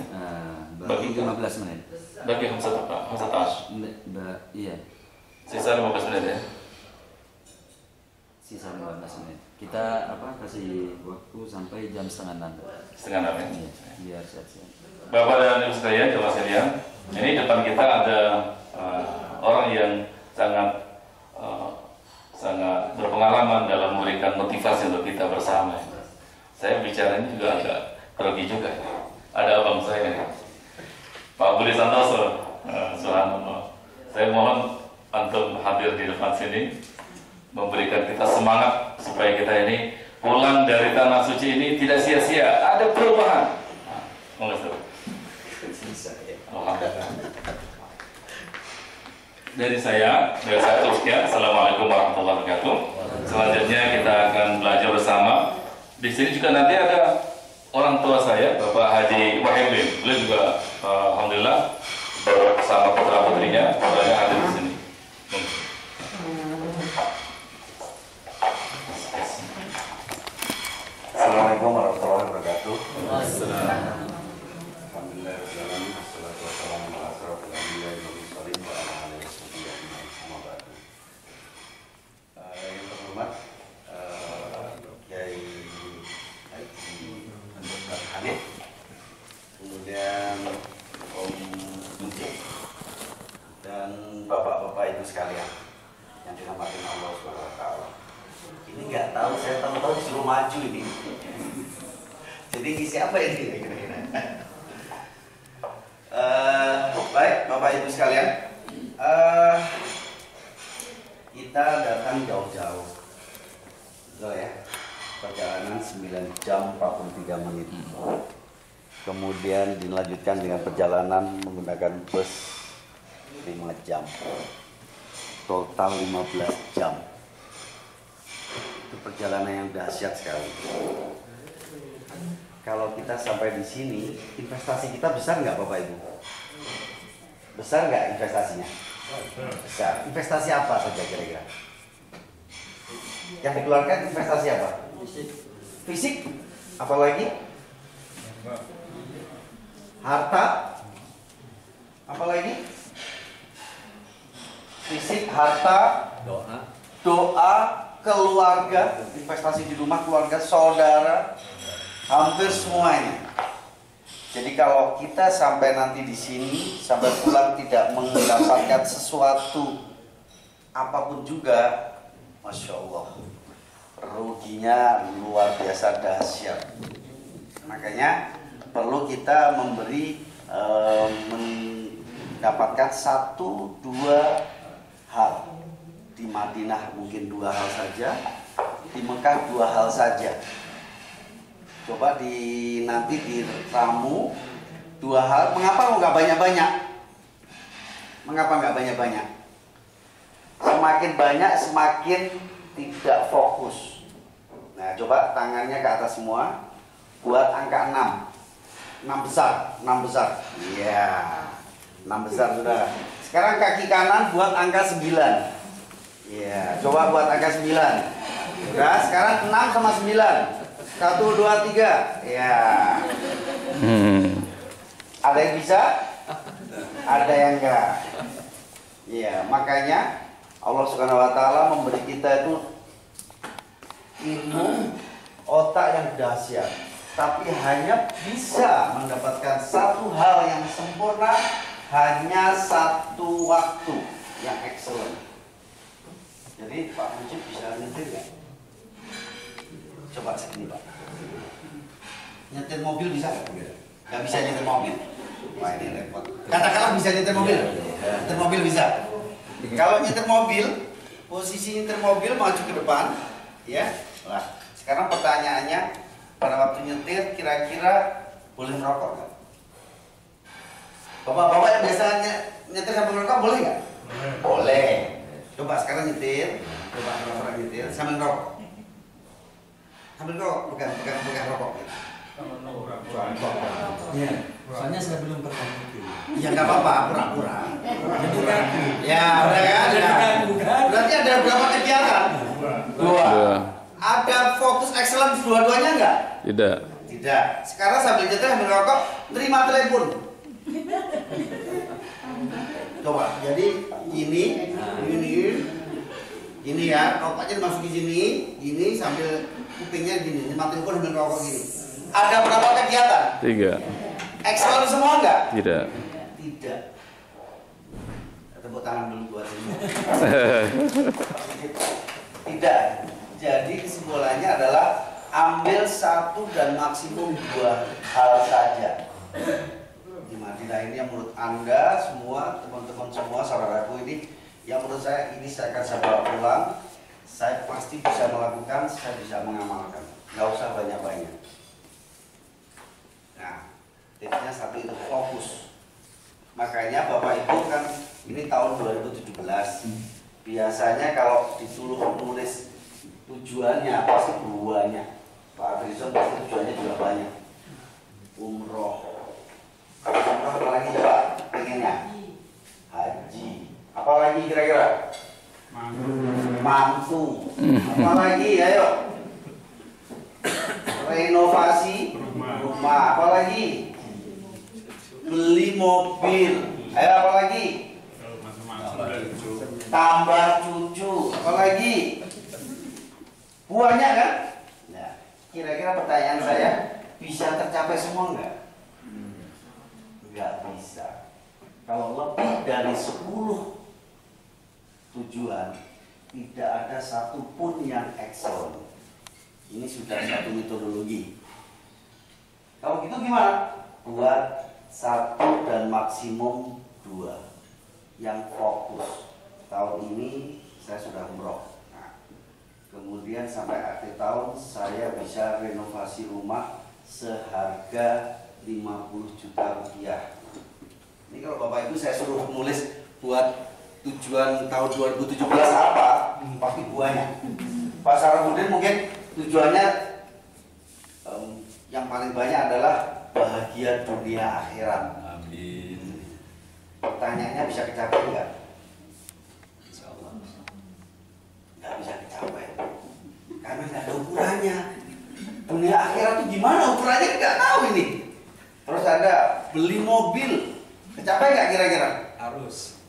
Bagi 15 menit. Bagi Hamzah. Iya. Sisa 15 menit ya. Sisa 15 menit. Kita kasih waktu sampai jam 5:30. 5:30 ya. Iya, biar siap-siap. Bapak dan Ibu sekalian, jemaah sekalian, ini depan kita ada orang yang sangat berpengalaman dalam memberikan motivasi untuk kita bersama. Saya bicaranya juga agak grogi juga. Ada abang saya, Pak Budi Santoso. Subhanallah. Saya mohon antum hadir di depan sini, memberikan kita semangat supaya kita ini pulang dari tanah suci ini tidak sia-sia. Ada perubahan. Alhamdulillah. Dari saya terusnya. Assalamualaikum warahmatullahi wabarakatuh. Selanjutnya kita akan belajar bersama. Di sini juga nanti ada orang tua saya, Bapak Haji Wahyudin. Beliau juga alhamdulillah bersama putra putrinya hadir di sini. Assalamualaikum warahmatullahi wabarakatuh. Yang terhormat Kiai Dr. Hanif, kemudian Om Buncik, dan bapak-bapak ibu sekalian yang dirahmati Allah Subhanahu wa Ta'ala. Ini nggak tahu, saya tahu disuruh maju ini. Jadi siapa ini kira-kira? Baik, bapak ibu sekalian, kita datang jauh-jauh, betul ya? Perjalanan 9 jam 43 menit. kemudian dilanjutkan dengan perjalanan menggunakan bus 5 jam, total 15 jam. Itu perjalanan yang dahsyat sekali. Kalau kita sampai di sini, investasi kita besar nggak Bapak Ibu? Besar nggak investasinya? Besar. Investasi apa saja kira-kira? Yang dikeluarkan investasi apa? Fisik? Apalagi? Harta? Apalagi? Fisik, harta, doa, keluarga, investasi di rumah, keluarga, saudara, hampir semuanya. Jadi kalau kita sampai nanti di sini, sampai pulang tidak mendapatkan sesuatu apapun juga, Masya Allah, ruginya luar biasa dahsyat. Makanya perlu kita mendapatkan 1-2 hal. Di Madinah mungkin 2 hal saja, di Mekah 2 hal saja. Coba nanti diramu 2 hal. Mengapa nggak banyak-banyak? Mengapa nggak banyak-banyak? Semakin banyak semakin tidak fokus. Nah, coba tangannya ke atas semua. Buat angka 6. 6 besar, 6 besar. Iya. 6 besar sudah. Sekarang kaki kanan buat angka 9. Iya, coba buat angka 9. Udah, sekarang 6 sama 9. 1, 2, 3. Ya. Ada yang bisa? Ada yang enggak. Ya, makanya Allah Subhanahu wa taala memberi kita itu ilmu otak yang dahsyat, tapi hanya bisa mendapatkan satu hal yang sempurna, hanya satu waktu yang excellent. Jadi Pak Mujib bisa nyetir nggak? Coba segini Pak. Nyetir mobil bisa nggak? Nggak bisa nyetir mobil. Wah ini repot. Katakanlah bisa nyetir mobil. Nyetir mobil bisa. Kalau nyetir mobil, posisi nyetir mobil maju ke depan, ya. Nah, sekarang pertanyaannya, pada waktu nyetir kira-kira boleh merokok nggak? Bapak-bapak yang biasanya nyetir sambil merokok boleh nggak? Boleh. Coba sekarang nyetir, coba orang nyetir sambil ngerokok. Sambil ngerokok, bukan rokok. Iya, soalnya saya belum pernah nyetir. Ya nggak apa-apa, pura-pura. Jadi kaku. Ya udah kan? Berarti ada berapa kegiatan? 2. Ada fokus excellence dua-duanya nggak? Tidak. Tidak. Sekarang sambil nyetir sambil ngerokok, terima telepon. Coba, jadi ini ya, rokoknya dimasukin gini sambil kupingnya gini, terima telepon sambil ngerokok gini. Ada berapa kegiatan? 3. Excellent semua enggak? Tidak. Tidak. Tepuk tangan dulu buat ini. Tidak. Jadi kesimpulannya adalah ambil 1 dan maksimum 2 hal saja. Di Madinah ini yang menurut Anda semua, teman-teman semua, saudaraku ini, yang menurut saya ini saya akan bawa pulang, saya pasti bisa melakukan, saya bisa mengamalkan. Nggak usah banyak-banyak. Nah, tipsnya 1 itu fokus. Makanya Bapak Ibu kan ini tahun 2017. Biasanya kalau disuruh nulis tujuannya pasti banyak. Pak Adrison pasti tujuannya juga banyak. Umroh. Umroh apalagi Pak pengennya? Haji. Apalagi kira-kira? Mantu. Apalagi ayo? Renovasi rumah. Apalagi? Beli mobil. Ayo apalagi? Tambah cucu. Apalagi? Banyak kan? Nah, kira-kira pertanyaan saya, bisa tercapai semua enggak? Enggak bisa. Kalau lebih dari 10 tujuan, tidak ada satupun yang excellent. Ini sudah satu metodologi. Kalau gitu gimana? Buat 1 dan maksimum 2 yang fokus. Tahun ini saya sudah umroh. Kemudian sampai akhir tahun saya bisa renovasi rumah seharga 50 juta rupiah. Ini kalau Bapak Ibu saya suruh nulis buat tujuan tahun 2017 apa, pasti banyak. Pak Sarafudin mungkin tujuannya yang paling banyak adalah bahagia dunia akhirat. Amin. Pertanyaannya bisa kecapai nggak? Insya Allah nggak bisa kecapai karena nggak ada ukurannya. Dunia akhirat itu gimana ukurannya nggak tahu ini. Terus ada beli mobil, kecapai nggak kira-kira? Harus.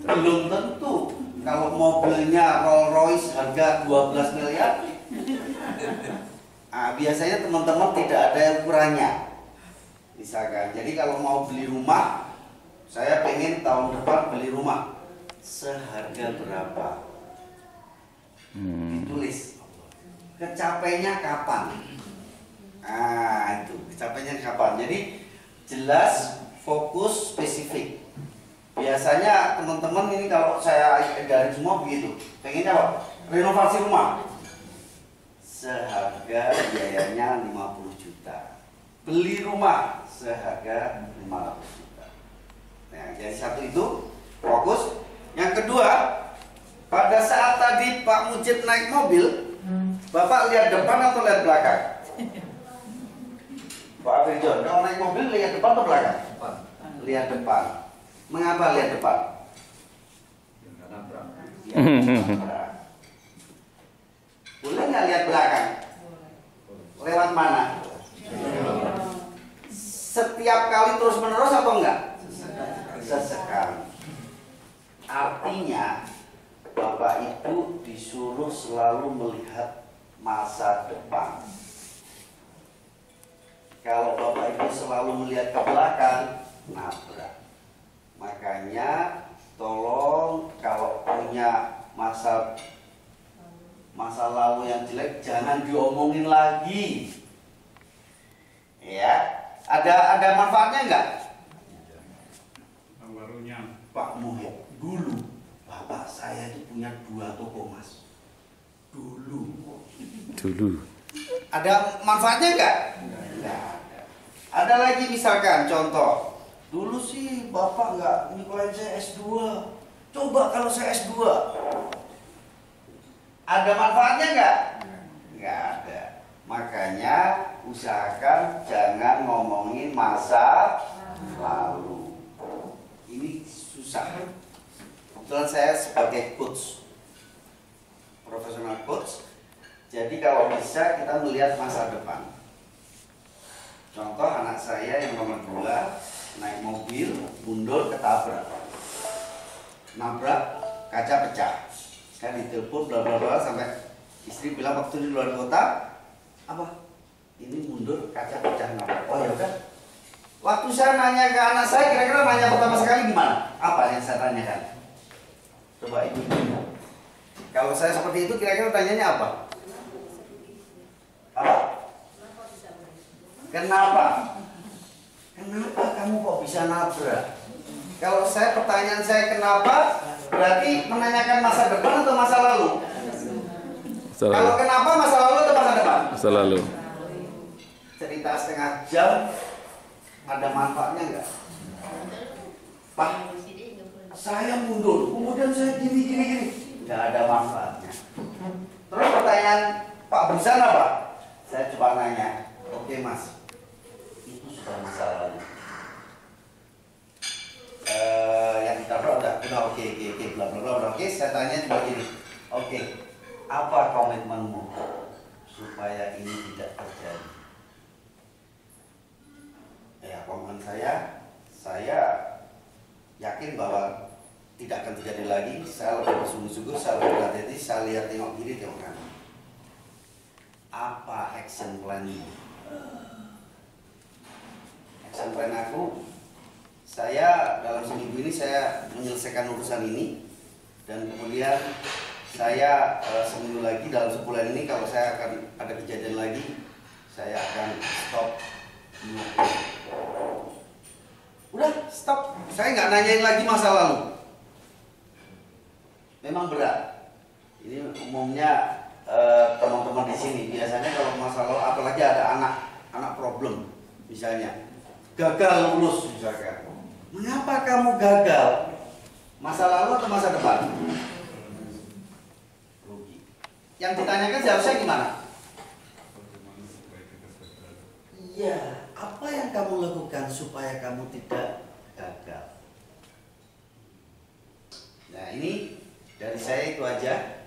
Belum tentu. Kalau mobilnya Rolls Royce harga 12 miliar, biasanya teman-teman tidak ada ukurannya. Misalkan, jadi kalau mau beli rumah, saya pengen tahun depan beli rumah seharga berapa? Ditulis. Kecapainya kapan? Itu kecapainya kapan? Jadi jelas, fokus, spesifik. Biasanya teman-teman ini kalau saya dari semua begitu, pengennya apa? Renovasi rumah seharga biayanya 50 juta, beli rumah seharga 500 juta. Nah, jadi satu itu fokus. Yang kedua, pada saat tadi Pak Mujid naik mobil, Bapak lihat depan atau lihat belakang? Pak Afirjon, kalau naik mobil lihat depan atau belakang? Lihat depan. Mengapa lihat depan? Boleh nggak lihat belakang? Lewat mana? Setiap kali terus menerus atau enggak? Sesekali. Artinya Bapak Ibu disuruh selalu melihat masa depan. Kalau Bapak Ibu selalu melihat ke belakang, nabrak. Makanya tolong kalau punya masa lalu yang jelek jangan diomongin lagi. Ya, ada manfaatnya enggak? Barunya Pak Muhid, dulu bapak saya itu punya 2 toko Mas. Dulu. Ada manfaatnya enggak? Enggak ada. Ada lagi misalkan contoh. Dulu sih Bapak nggak nyekolahin saya S2. Coba kalau saya S2. Ada manfaatnya nggak? Nggak ada. Makanya usahakan jangan ngomongin masa lalu. Ini susah. Kebetulan saya sebagai coach, profesional coach. Jadi kalau bisa kita melihat masa depan. Contoh anak saya yang nomor 2 naik mobil, mundur, ketabrak, nabrak, kaca pecah. Kan ditelepon bla bla bla sampai istri bilang waktu di luar kota, apa? Ini mundur, kaca pecah, nabrak. Oh ya udah. Waktu saya nanya ke anak saya, kira-kira nanya pertama sekali gimana? Apa yang saya tanyakan? Coba ibu. Kalau saya seperti itu, kira-kira tanyanya apa? Apa? Kenapa? Kenapa kamu kok bisa nabrak? Kalau saya pertanyaan saya kenapa, berarti menanyakan masa depan atau masa lalu? Kalau kenapa masa lalu atau masa depan? Masa lalu. Cerita setengah jam, ada manfaatnya enggak? Pak, saya mundur, kemudian saya gini. Enggak ada manfaatnya. Terus pertanyaan Pak Busan apa? Saya coba nanya, oke Mas, masa lalu. Yang ditabrak udah oke, bla bla bla. Oke, saya tanya cuma gini. Oke, apa komitmenmu supaya ini tidak terjadi? Ya, komitmen saya yakin bahwa tidak akan terjadi lagi. Saya lebih bersungguh-sungguh, saya lebih hati-hati, saya lihat tengok kiri, tengok kanan. Apa action plan-nya? Action plan aku, saya dalam seminggu ini saya menyelesaikan urusan ini, dan kemudian saya seminggu lagi dalam sebulan ini kalau saya akan ada kejadian lagi, saya akan stop. Udah stop, saya nggak nanyain lagi masa lalu. Memang berat. Ini umumnya teman-teman di sini biasanya kalau masa lalu, apalagi ada anak problem. Misalnya, gagal lulus misalkan. Mengapa kamu gagal? Masa lalu atau masa depan? Rugi. Yang ditanyakan seharusnya gimana? Iya, apa yang kamu lakukan supaya kamu tidak gagal? Nah, ini dari saya itu aja.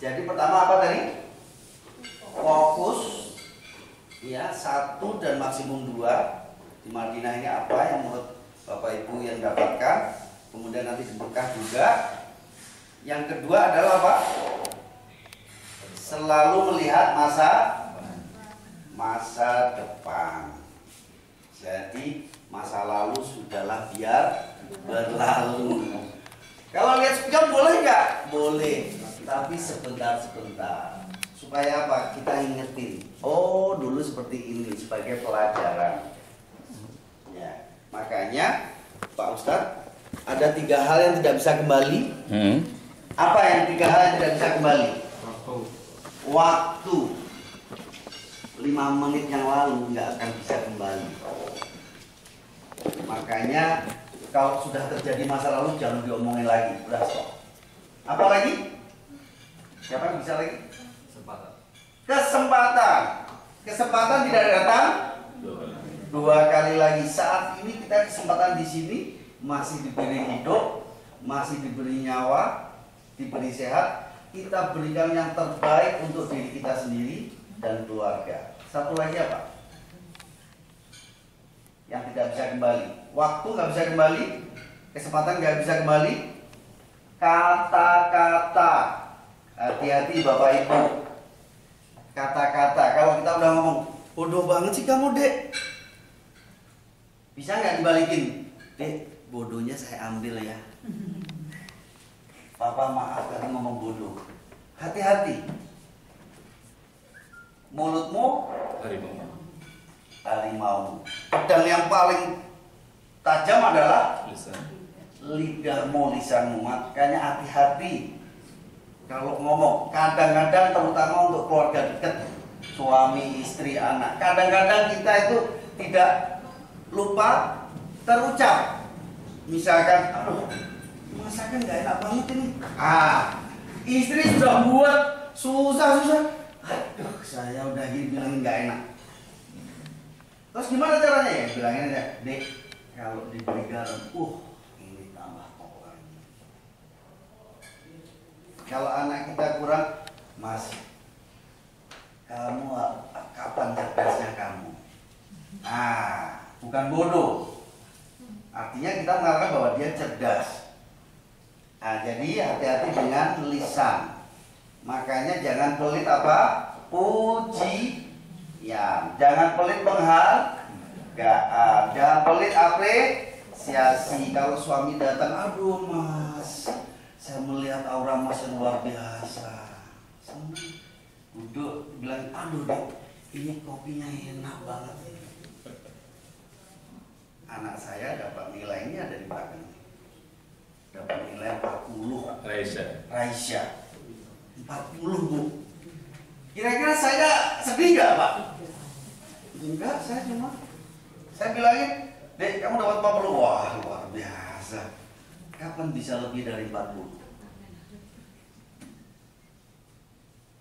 Jadi pertama apa tadi? Fokus, ya, 1 dan maksimum 2 di Madinah ini apa yang menurut Bapak Ibu yang dapatkan, kemudian nanti di Mekah juga. Yang kedua adalah apa? Selalu melihat masa depan. Jadi masa lalu sudahlah, biar berlalu. Kalau lihat spion boleh nggak? Boleh, tapi sebentar-sebentar. Supaya apa? Kita ingetin. Oh, dulu seperti ini sebagai pelajaran. Ya. Makanya Pak Ustadz, ada 3 hal yang tidak bisa kembali. Apa yang 3 hal yang tidak bisa kembali? Waktu. 5 menit yang lalu nggak akan bisa kembali. Makanya kalau sudah terjadi masa lalu jangan diomongin lagi. Udah stop. Apa lagi? Siapa yang bisa lagi? Kesempatan tidak datang 2 kali lagi. Saat ini kita kesempatan di sini masih diberi hidup, masih diberi nyawa, diberi sehat. Kita berikan yang terbaik untuk diri kita sendiri dan keluarga. Satu lagi apa? Yang tidak bisa kembali. Waktu nggak bisa kembali, kesempatan nggak bisa kembali. Kata-kata, hati-hati Bapak Ibu. Kata-kata, kalau kita udah ngomong, bodoh banget sih kamu dek, bisa nggak dibalikin? Dek, bodohnya saya ambil ya. Papa maaf karena ngomong bodoh. Hati-hati. Mulutmu harimau. Pedang yang paling tajam adalah lidahmu, lisanmu. Makanya hati-hati kalau ngomong. Kadang-kadang terutama untuk keluarga dekat, suami, istri, anak. Kadang-kadang kita itu tidak lupa terucap. Misalkan, aduh, masakan nggak enak banget ini. Istri sudah buat susah-susah. Aduh, saya udah gini bilangin nggak enak. Terus gimana caranya ya? Bilangin aja, dek, kalau diberi garam, ini tambah pokok lagi. Kalau anak kita kurang, Mas, kamu kapan cerdasnya kamu? Bukan bodoh. Artinya kita mengatakan bahwa dia cerdas. Jadi hati-hati dengan lisan. Makanya jangan pelit apa? Puji. Ya, jangan pelit penghargaan. Jangan pelit apresiasi. Kalau suami datang, aduh Mas, saya melihat aura Mas yang luar biasa. Senang. Duduk, bilang, aduh dek, ini kopinya enak banget. Anak saya dapat nilainya dari belakang. Dapat nilai 40. Raisya 40 Bu. Kira-kira saya sedih nggak Pak? Enggak, saya bilangin, dek kamu dapat 40. Wah luar biasa. Kapan bisa lebih dari 40?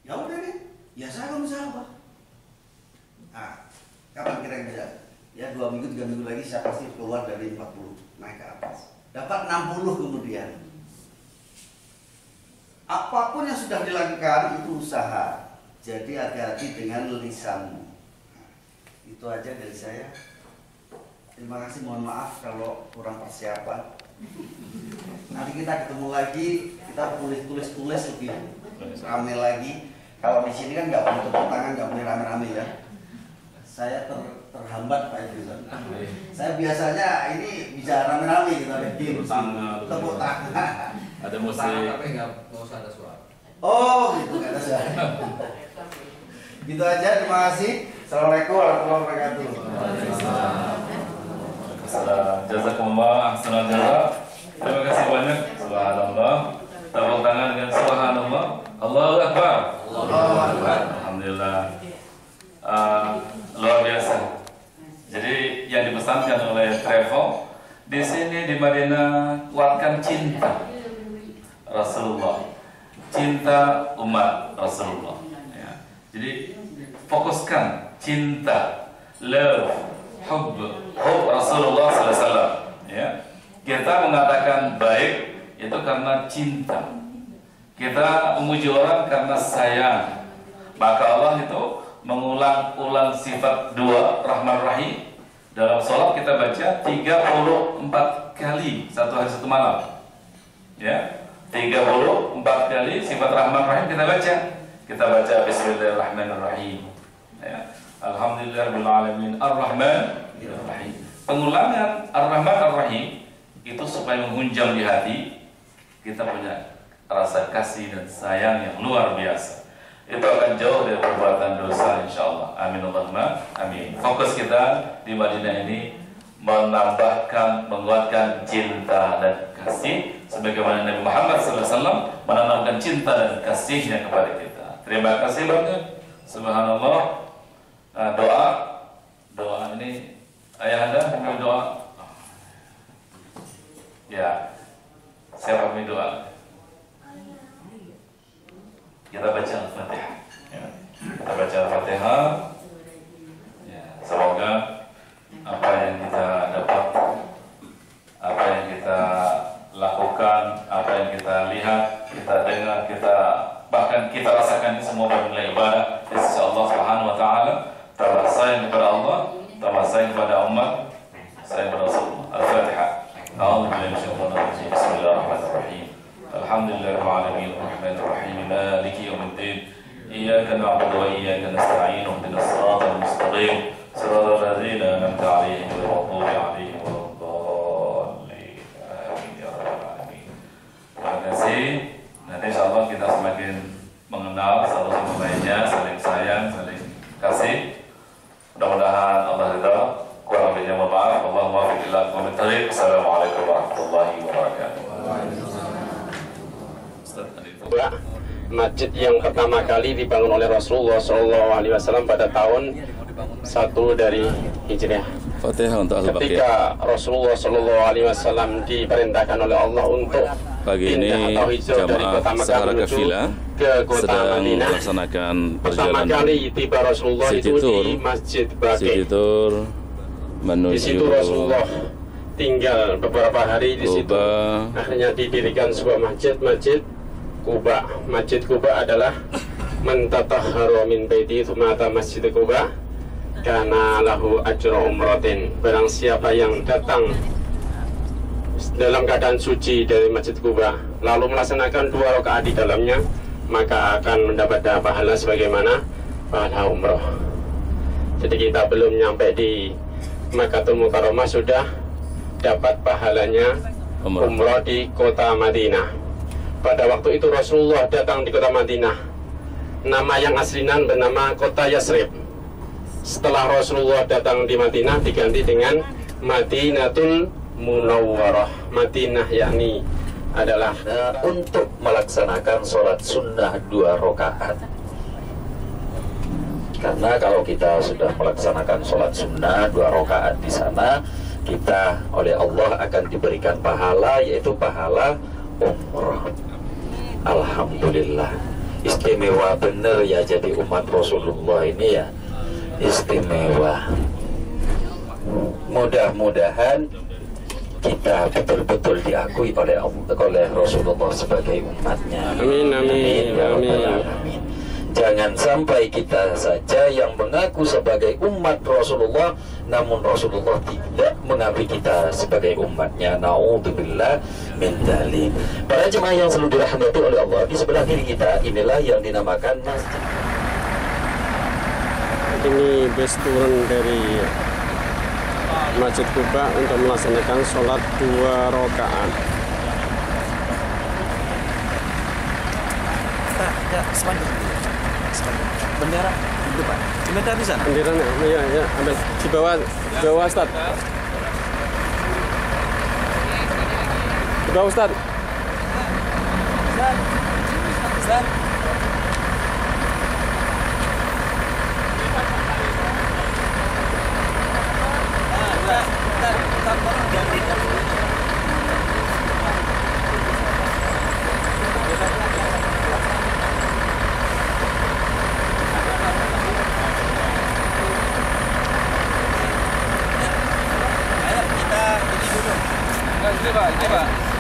Ya udah deh, biasa kamu sabar. Kapan kira-kira bisa? Ya 2 minggu 3 minggu lagi saya pasti keluar dari 40 naik ke atas. Dapat 60 kemudian. Apapun yang sudah dilakukan itu usaha. Jadi hati-hati dengan lisanmu. Itu aja dari saya. Terima kasih, mohon maaf kalau kurang persiapan. Nanti kita ketemu lagi, kita tulis lebih rame lagi. Kalau di sini kan nggak boleh tepuk tangan, nggak boleh rame-rame ya. Saya terhambat Pak Ibu. Saya biasanya ini bisa rame-rame gitu, tepuk tangan. Ada musik. Tapi nggak usah ada suara. Oh, gitu nggak ada suara. Gitu aja, terima kasih. Assalamualaikum warahmatullahi wabarakatuh. Jazakumullah ahsanal jazak. Terima kasih banyak. Subhanallah. Tepuk tangan dengan subhanallah. Allahu Akbar. Allahu Akbar. Alhamdulillah. Luar biasa. Jadi yang dipesankan oleh travel di sini di Madinah, kuatkan cinta Rasulullah, cinta umat Rasulullah. Ya. Jadi fokuskan cinta, love, hub Rasulullah Sallallahu Alaihi Wasallam. Ya. Kita mengatakan baik itu karena cinta. Kita memuji orang karena sayang. Maka Allah itu mengulang-ulang sifat dua Rahman Rahim. Dalam sholat kita baca 34 kali satu hari satu malam. Ya, 34 kali sifat Rahman Rahim kita baca. Kita baca Bismillahirrahmanirrahim. Ya, Alhamdulillahirabbil alamin Ar-Rahman Ar-Rahim. Pengulangan Ar-Rahman Ar-Rahim itu supaya menghunjam di hati kita punya rasa kasih dan sayang yang luar biasa. Itu akan jauh dari perbuatan dosa, insya Allah. Amin Allahumma amin. Fokus kita di Madinah ini menambahkan, menguatkan cinta dan kasih, sebagaimana Nabi Muhammad SAW menanamkan cinta dan kasihnya kepada kita. Terima kasih banyak. Subhanallah. Doa ini ayahanda kami doa. Ya, siapa kami doa? Kita baca Al-Fatihah. Ya. Kita baca Al-Fatihah. Ya. Semoga apa yang kita dapat, apa yang kita lakukan, apa yang kita lihat, kita dengar, kita bahkan kita rasakan ini semua bernilai ibadah di sisi Allah Subhanahu Wa Taala. Tambah sayang kepada Allah, tambah sayang kepada umat, sayang kepada Rasulullah. Al-Fatihah. A'udzubillahi minasyaitonir rajim. Bismillahirrahmanirrahim. Alhamdulillahirabbil alamin arrahmanir rahim maliki yaumiddin iyyaka na'budu wa iyyaka nasta'in ihdinas siratal mustaqim siratal ladzina an'amta 'alaihim ghairil maghdubi 'alaihim waladdallin amin ya rabbal alamin. Terima kasih. Nanti insyaallah kita semakin mengenal satu sama lainnya, saling sayang, saling kasih. Mudah-mudahan Allah ridha. Kurang lebihnya mohon maaf. Allahumma waffiq ila aqwamit thariq. Assalamualaikum warahmatullahi wabarakatuh. Masjid yang pertama kali dibangun oleh Rasulullah SAW pada tahun 1 dari Hijriah. Fatihah untuk Al-Baqiyah. Ketika Rasulullah SAW diperintahkan oleh Allah untuk pagi ini jamaah secara kafilah sedang melaksanakan perjalanan Sikitur menuju di situ Rasulullah tinggal beberapa hari di situ. Akhirnya didirikan sebuah masjid Quba. Masjid Quba adalah mentatahharu min baiti tsumata masjid Quba kana lahu ajru umratin. Barang siapa yang datang dalam keadaan suci dari Masjid Quba lalu melaksanakan 2 rakaat di dalamnya, maka akan mendapat pahala sebagaimana pahala umrah. Jadi kita belum nyampe di Makkahul Mukarramah sudah dapat pahalanya umrah di kota Madinah. Pada waktu itu Rasulullah datang di kota Madinah. Nama yang aslinya bernama kota Yasrib. Setelah Rasulullah datang di Madinah diganti dengan Madinatul Munawwarah. Madinah yakni adalah untuk melaksanakan sholat sunnah 2 rakaat. Karena kalau kita sudah melaksanakan sholat sunnah 2 rakaat di sana, kita oleh Allah akan diberikan pahala, yaitu pahala umrah. Alhamdulillah, istimewa bener ya jadi umat Rasulullah ini ya, istimewa. Mudah-mudahan kita betul-betul diakui oleh Rasulullah sebagai umatnya. Amin amin amin. Jangan sampai kita saja yang mengaku sebagai umat Rasulullah, namun Rasulullah tidak mengakui kita sebagai umatnya. Na'udzubillah min dzalik. Para jemaah yang selalu dirahmati oleh Allah, di sebelah kiri kita inilah yang dinamakan masjid. Ini bus turun dari Masjid Quba untuk melaksanakan sholat 2 rakaat. Ya, spanduk. Bendera di depan. Bendera di sana. Benderanya, ya, ada di bawah Ustaz. Di bawah Ustaz. Ustaz.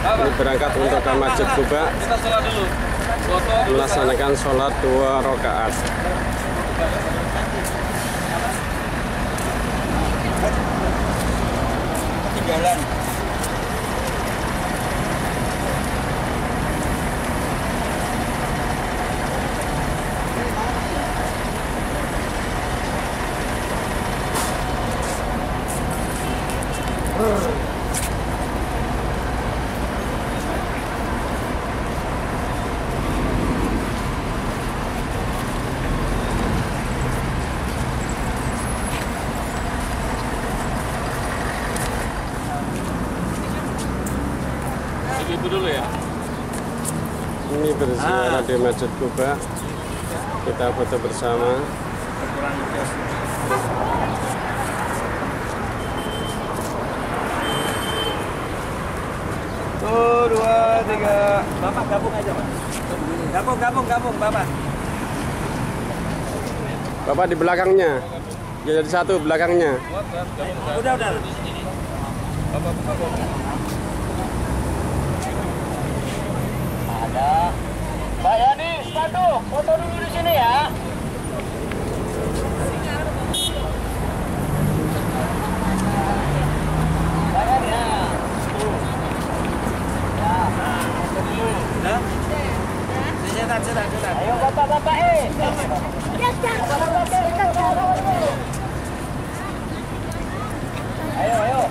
Ini berangkat untuk ke Masjid Kuba, melaksanakan sholat 2 rakaat. Ketinggalan. Ini berziarah di Masjid Kuba. Kita foto bersama. Tuh, 2, 3. Bapak gabung aja, Pak. Gabung, Bapak. Bapak di belakangnya. Jadi satu belakangnya. Udah. Bapak. Ada. Mbak Yani, sepatu, foto dulu di sini ya. Mbak Yani ya. Udah? Cetak. Ayo bapak-bapak Ayo.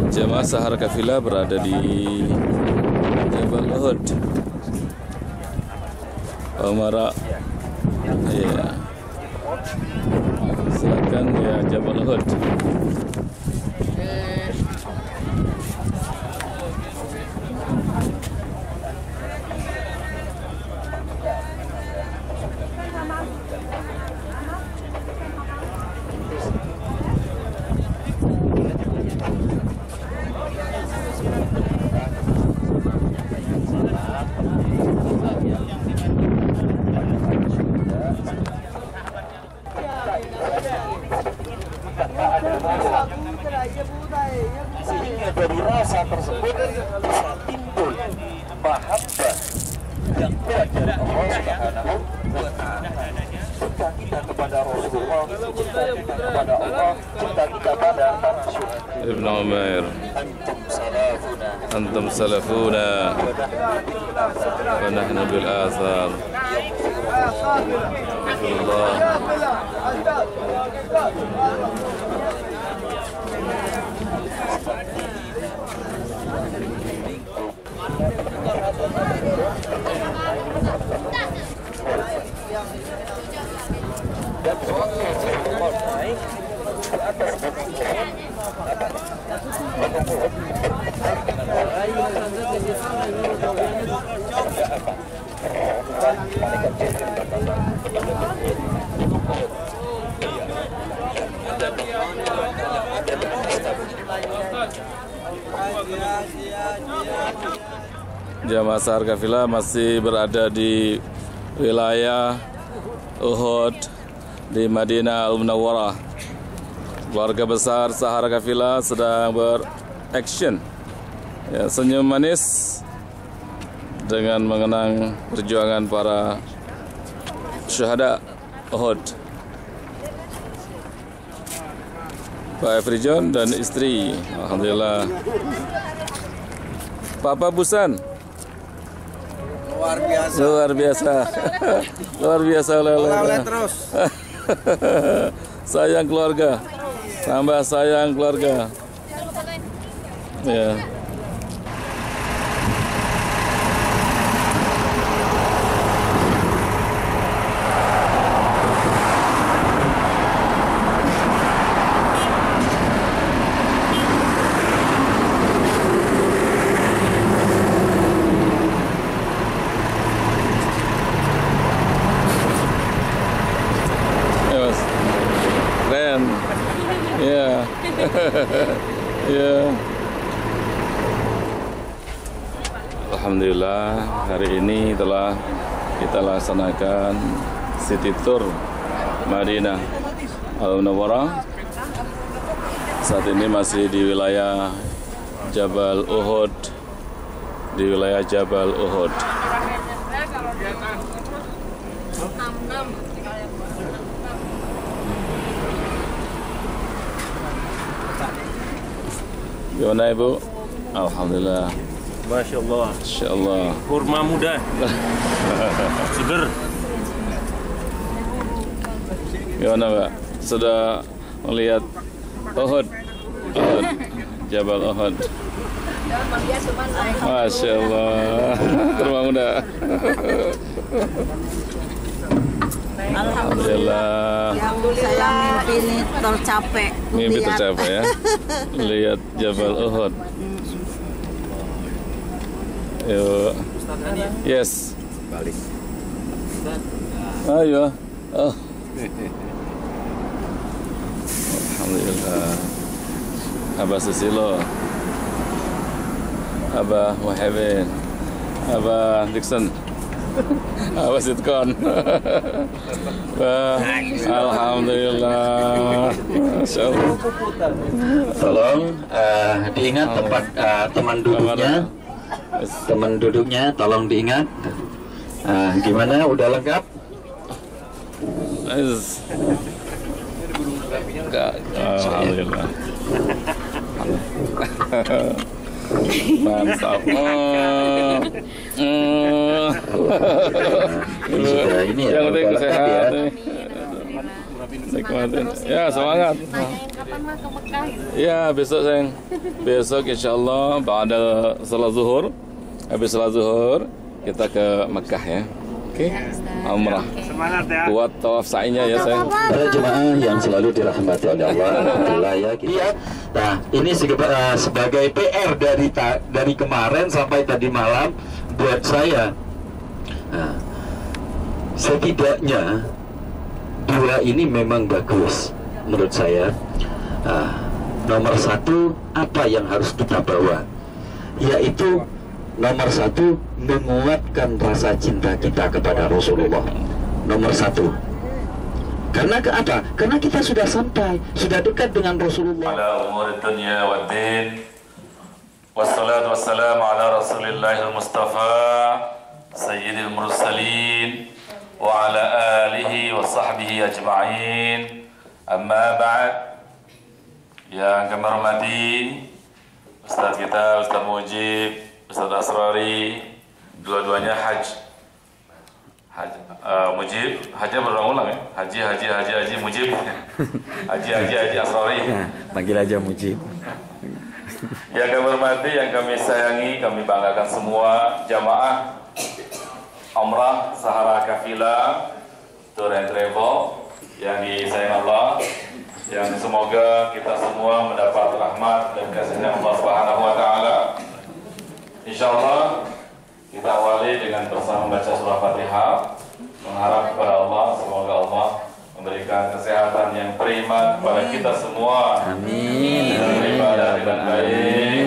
Jemaah Sahar Kafilah berada di Jabal Uhud. Umara, ya. Silakan ya Jabal Uhud. Sehingga dari rasa tersebut bisa timbul mahabbah yang kuat dari Allah Subhanahu wa Ta'ala. Cinta kita kepada Rasulullah, cinta kita kepada Allah, cinta kita pada para syuhada. Ibn Umair, Antum salafuna wa nahnu bil athar. Allah. Jamaah Sahar Kafilah masih berada di wilayah Uhud di Madinah Al-Munawwarah. Keluarga besar Sahar Kafilah sedang beraction, ya, senyum manis dengan mengenang perjuangan para syuhada Uhud. Pak Efrijon dan istri, alhamdulillah. Papa Busan. Luar biasa oleh terus. Sayang keluarga, tambah sayang keluarga. Ya. Ya. Alhamdulillah hari ini telah kita laksanakan City Tour Madinah Al-Munawwarah. Saat ini masih di wilayah Jabal Uhud, di wilayah Jabal Uhud. Gimana Ibu? Alhamdulillah. Masya Allah. Masya Allah. Kurma muda. Seger. Gimana Mbak? Sudah melihat Uhud? Uhud. Jabal Uhud. Masya Allah. Kurma muda. Alhamdulillah. Alhamdulillah mimpi ini tercapai. Mimpi tercapai ya. Lihat Jabal Uhud. Yuk. Yes. Balik. Ayo. Oh. Alhamdulillah. Abah Susilo, Abah Muhibin, Abah Dixon, Abah Sitkon. Alhamdulillah. Masya Allah. Tolong diingat tempat teman duduknya. Teman duduknya tolong diingat. Gimana? Udah lengkap? Alhamdulillah. Mantap. Sudah ini ya. Yang penting sehat. Nikmatin. Ya, semangat. Kapan mah ke Mekah? Ya, besok sayang. Besok insyaallah ba'da salat zuhur. Habis salat zuhur kita ke Mekah ya. Oke. Umrah. Semangat ya. Buat tawaf sa'inya ya sayang. Para jemaah yang selalu dirahmati oleh Allah, alhamdulillah ya kita. Nah, ini sebagai PR dari kemarin sampai tadi malam buat saya. Nah, setidaknya dua ini memang bagus menurut saya. Nomor satu, apa yang harus kita bawa? Yaitu nomor satu, menguatkan rasa cinta kita kepada Rasulullah. Nomor satu. Karena apa? Karena kita sudah sampai, sudah dekat dengan Rasulullah. Ala umur dunia wa din. Wassalatu wassalamu ala Rasulillahil Mustafa Sayyidil Mursalin wa ala alihi wa sahbihi ajma'in. Amma ba'd. Yang kami hormati Ustaz kita, Ustaz Mujib, Ustaz Asrari, dua-duanya Mujib, hajinya berulang-ulang ya. Haji Mujib. Haji Asrari. Panggil aja Mujib. Yang kami hormati, yang kami sayangi, kami banggakan semua jamaah Umrah Sahara Kafilah Tour and Travel yang disayang Allah, yang semoga kita semua mendapat rahmat dan kasihnya Allah Subhanahu wa taala. Insyaallah kita awali dengan bersama membaca surah Fatihah, mengharap kepada Allah semoga Allah memberikan kesehatan yang prima kepada kita semua. Amin. Beribadah dengan baik,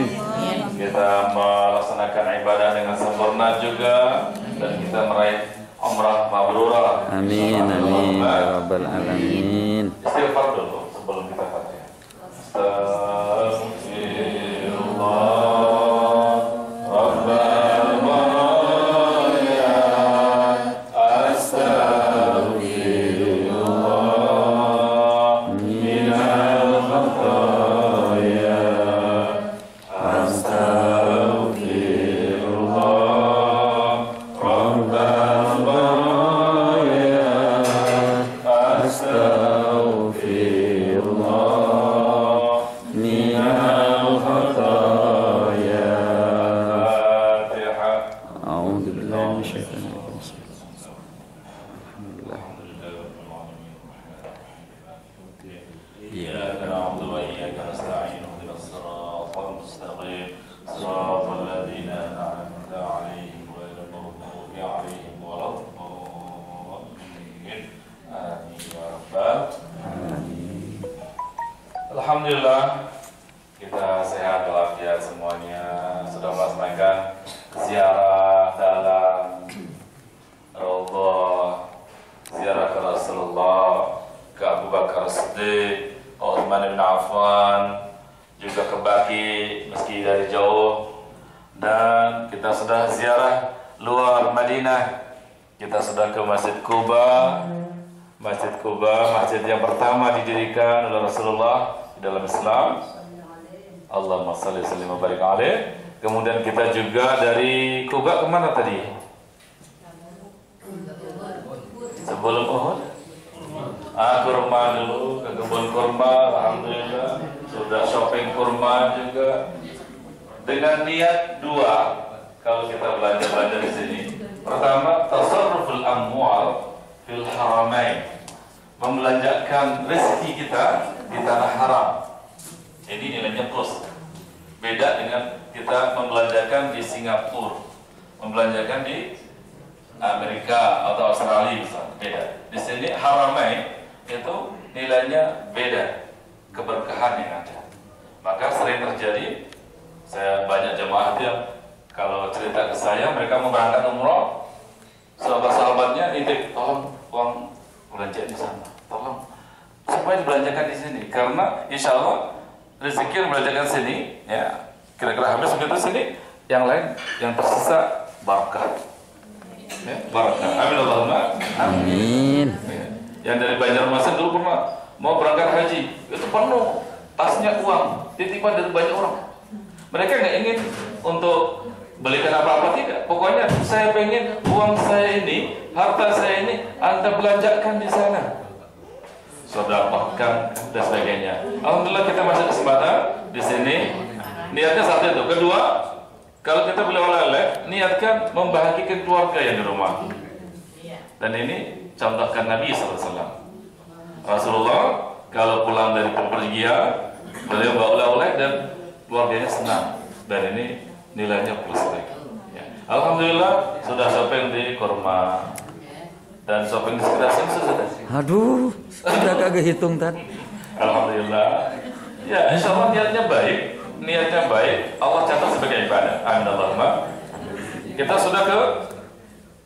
kita melaksanakan ibadah dengan sempurna juga, dan kita meraih umrah mabrurah. Amin. Amin. Ya Rabbal Alamin. Istighfar dulu sebelum kita Fatihah. Astagfirullah. Alhamdulillah kita sehat sudah ziarah luar Madinah, kita sudah ke Masjid Quba. Masjid Quba, masjid yang pertama didirikan oleh Rasulullah di dalam Islam. Allahumma shalli wa barik alaih. Kemudian kita juga dari Quba kemana tadi? Sebelum Uhud? Kurma dulu, ke kebun kurma. Alhamdulillah sudah shopping kurma juga. Dengan niat dua, kalau kita belanja di sini. Pertama, tasarruful amwal fil haramain, membelanjakan rezeki kita di tanah haram. Ini nilainya plus. Beda dengan kita membelanjakan di Singapura, membelanjakan di Amerika atau Australia misalnya. Beda. Di sini haramain itu nilainya beda, keberkahan yang ada. Maka sering terjadi, saya banyak jemaah yang kalau cerita ke saya, mereka mau berangkat umroh, sahabat-sahabatnya nitip, tolong uang belanja di sana, tolong supaya dibelanjakan di sini, karena insya Allah rezeki yang dibelanjakan sini, ya kira-kira habis begitu sini, yang lain yang tersisa barakah, ya, barakah. Amin Allahumma amin. Yang dari Banjarmasin dulu pernah mau berangkat haji, itu penuh tasnya uang, titipan dari banyak orang. Mereka nggak ingin untuk belikan apa-apa, tidak. Pokoknya saya pengen uang saya ini, harta saya ini, Anda belanjakan di sana, sedekahkan dan sebagainya. Alhamdulillah kita masih kesempatan di sini. Niatnya satu itu. Kedua, kalau kita beli oleh-oleh, niatkan membahagiakan keluarga yang di rumah. Dan ini contohkan Nabi SAW. Rasulullah kalau pulang dari perpergian, beliau bawa oleh-oleh dan keluarganya senang. Dan ini nilainya plus lagi. Ya. Alhamdulillah sudah shopping di kurma dan shopping di sekitar sini sudah. Aduh, sudah kagak hitung tadi. Alhamdulillah. Ya, insya Allah niatnya baik, Allah catat sebagai ibadah. Amin Allahumma. Kita sudah ke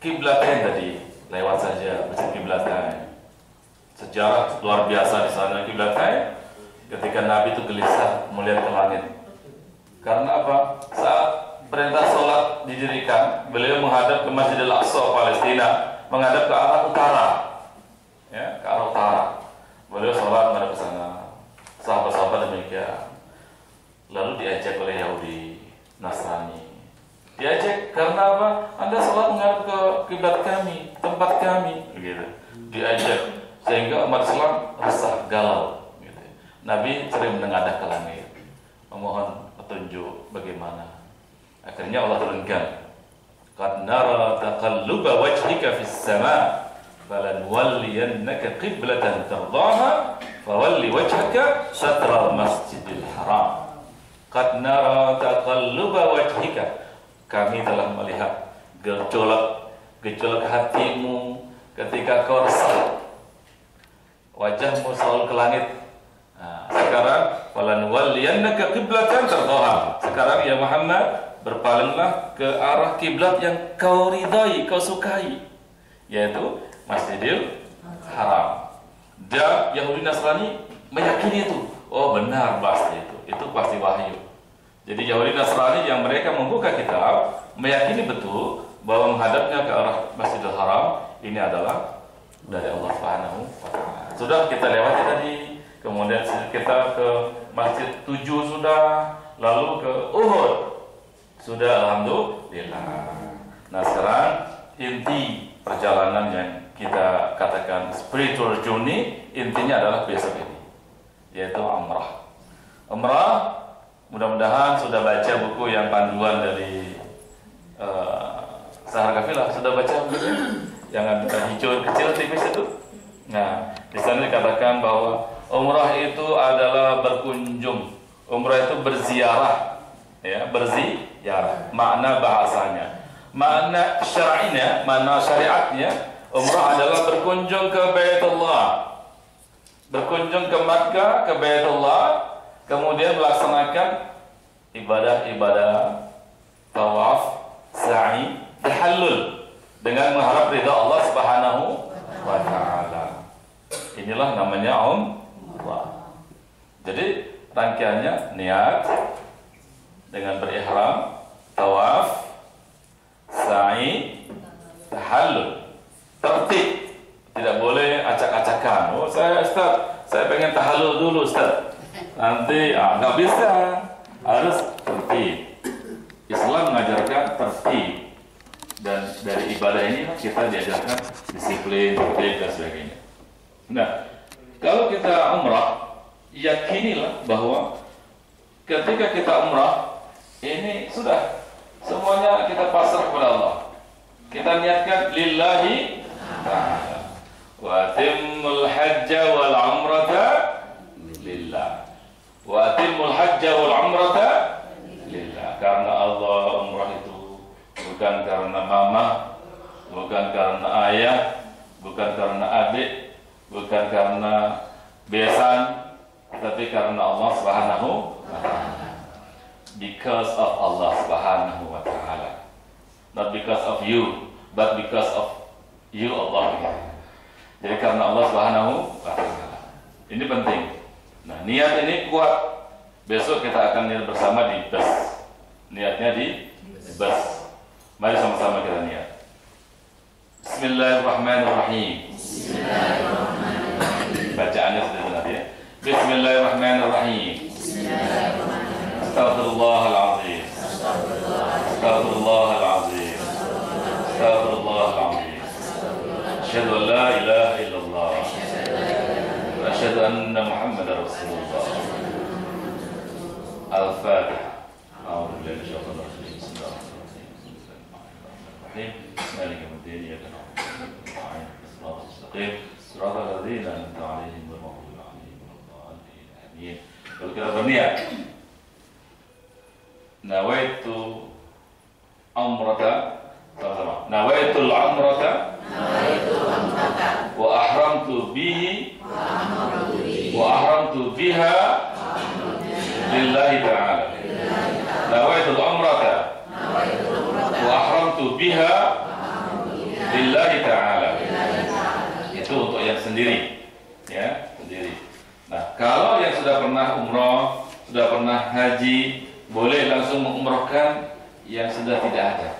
Kiblatain tadi, lewat saja Masjid Kiblatain. Sejarah luar biasa di sana Kiblatain. Ketika Nabi itu gelisah melihat ke langit. Karena apa? Saat perintah sholat didirikan, beliau menghadap ke Masjidil Aqsa Palestina, menghadap ke arah utara, ya, ke arah utara. Beliau sholat menghadap ke sana. Sahabat-sahabat demikian. Lalu diajak oleh Yahudi, Nasrani. Diajak karena apa? Anda sholat menghadap ke kiblat kami, tempat kami, begitu. Diajak sehingga umat Islam resah, galau. Gitu. Nabi sering menengadah ke langit, memohon petunjuk bagaimana. Akhirnya Allah turunkan, qad nara taqalluba wajhika fis sama' falanwalliyannaka qiblatan tardaha fawalli wajhaka syatral masjidil haram. Qad nara taqalluba wajhika, kami telah melihat gejolak hatimu ketika kau resah, wajahmu selalu ke langit. Nah, sekarang falan walliyannaka qiblatan tardaha. Sekarang ya Muhammad, berpalinglah ke arah kiblat yang kau ridai, kau sukai, yaitu Masjidil Haram. Dan Yahudi Nasrani meyakini itu. Oh benar pasti itu pasti wahyu. Jadi Yahudi Nasrani yang mereka membuka kitab meyakini betul bahwa menghadapnya ke arah Masjidil Haram ini adalah dari Allah Subhanahu wa Ta'ala. Sudah kita lewati tadi. Kemudian kita ke Masjid 7 sudah, lalu ke Uhud sudah, alhamdulillah. Nah sekarang inti perjalanan yang kita katakan spiritual journey, intinya adalah besok ini, yaitu umrah. Umrah, mudah-mudahan sudah baca buku yang panduan dari Sahar Kafilah, sudah baca bukunya yang ada hijau kecil tipis itu. Nah di sana dikatakan bahwa umrah itu adalah berkunjung, umrah itu berziarah, ya, berziarah. Makna bahasanya, makna syar'inya, makna syariatnya, umrah adalah berkunjung ke Baitullah, berkunjung ke Makkah, ke Baitullah, kemudian melaksanakan ibadah-ibadah tawaf, sa'i, tahallul dengan mengharap ridha Allah Subhanahu wa Ta'ala. Inilah namanya umrah. Jadi rangkaiannya niat dengan berihram, tawaf, sa'i, tahallul, tertib. Tidak boleh acak-acakan. Oh saya Ustaz, saya pengen tahallul dulu Ustaz. Nanti nggak bisa, harus tertib. Islam mengajarkan tertib, dan dari ibadah ini kita diajarkan disiplin, tertib dan sebagainya. Nah, kalau kita umrah, yakinilah bahwa ketika kita umrah ini sudah semuanya kita pasrah kepada Allah. Kita niatkan lillahi ta'ala. Wa atimul hajja wal umrata lillah. Wa atimul hajja wal umrata lillah. Karena Allah umrah itu bukan karena mama, bukan karena ayah, bukan karena adik, bukan karena besan, tapi karena Allah Subhanahu wa ta'ala. Because of Allah Subhanahu wa ta'ala. Not because of you, but because of you Allah. Jadi karena Allah Subhanahu wa ta'ala. Ini penting. Nah, niat ini kuat. Besok kita akan niat bersama di bus. Niatnya di bus. Mari sama-sama kita niat. Bismillahirrahmanirrahim. Bismillahirrahmanirrahim. Bacaannya sudah benar ya. Bismillahirrahmanirrahim. Bismillahirrahmanirrahim. Astaghfirullahaladzim. Astaghfirullahaladzim. Astaghfirullahaladzim. Asyhadu an la ilaha illallah. Wa asyhadu anna Muhammadar Rasulullah. Al-Fatihah. A'udzu billahi minasyaitonir rajim. Bismillahirrahmanirrahim. Maliki yaumiddin. Iyyaka na'budu wa iyyaka nasta'in. Shiratal ladzina an'amta 'alaihim ghairil maghdubi 'alaihim waladdallin. Amin. Kalau kita berniat, nawaitu umrata, sama-sama. Nawaitul umrata wa ahramtu bihi wa ahramtu biha lillahi ta'ala. Nawaitul umrata wa ahramtu biha lillahi ta'ala. Itu untuk yang sendiri, ya, sendiri. Nah, kalau yang sudah pernah umrah, sudah pernah haji, boleh langsung mengumrahkan yang sudah tidak ada.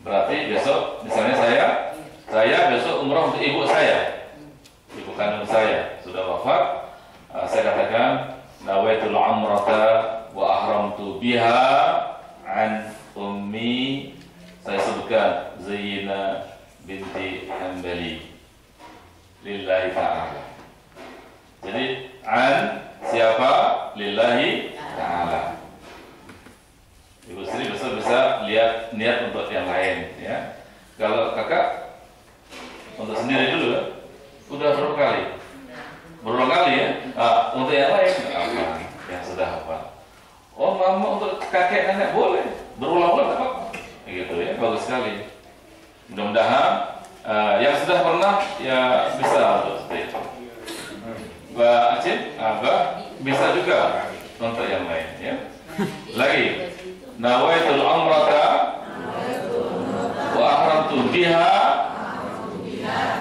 Berarti besok, misalnya saya besok umrah untuk ibu saya, ibu kandung saya sudah wafat. Saya katakan nawaitul umrata wa ahramtu biha an ummi. Saya sebutkan Zainah binti Hanbali lillahi ta'ala. Jadi an siapa? Lillahi ta'ala. Ibu istri besok bisa lihat niat untuk yang lain, ya. Kalau kakak untuk sendiri dulu, udah berapa kali? Berulang kali ya. Untuk yang lain apa? Yang sudah hafal. Oh, mama untuk kakek nenek boleh berulang-ulang apa? Gitu ya, bagus sekali. Mudah-mudahan yang sudah pernah ya bisa untuk seperti itu. Mbak Acip, Mbak bisa juga untuk yang lain, ya. Lagi. Nawaitul umrata wa ahramtu biha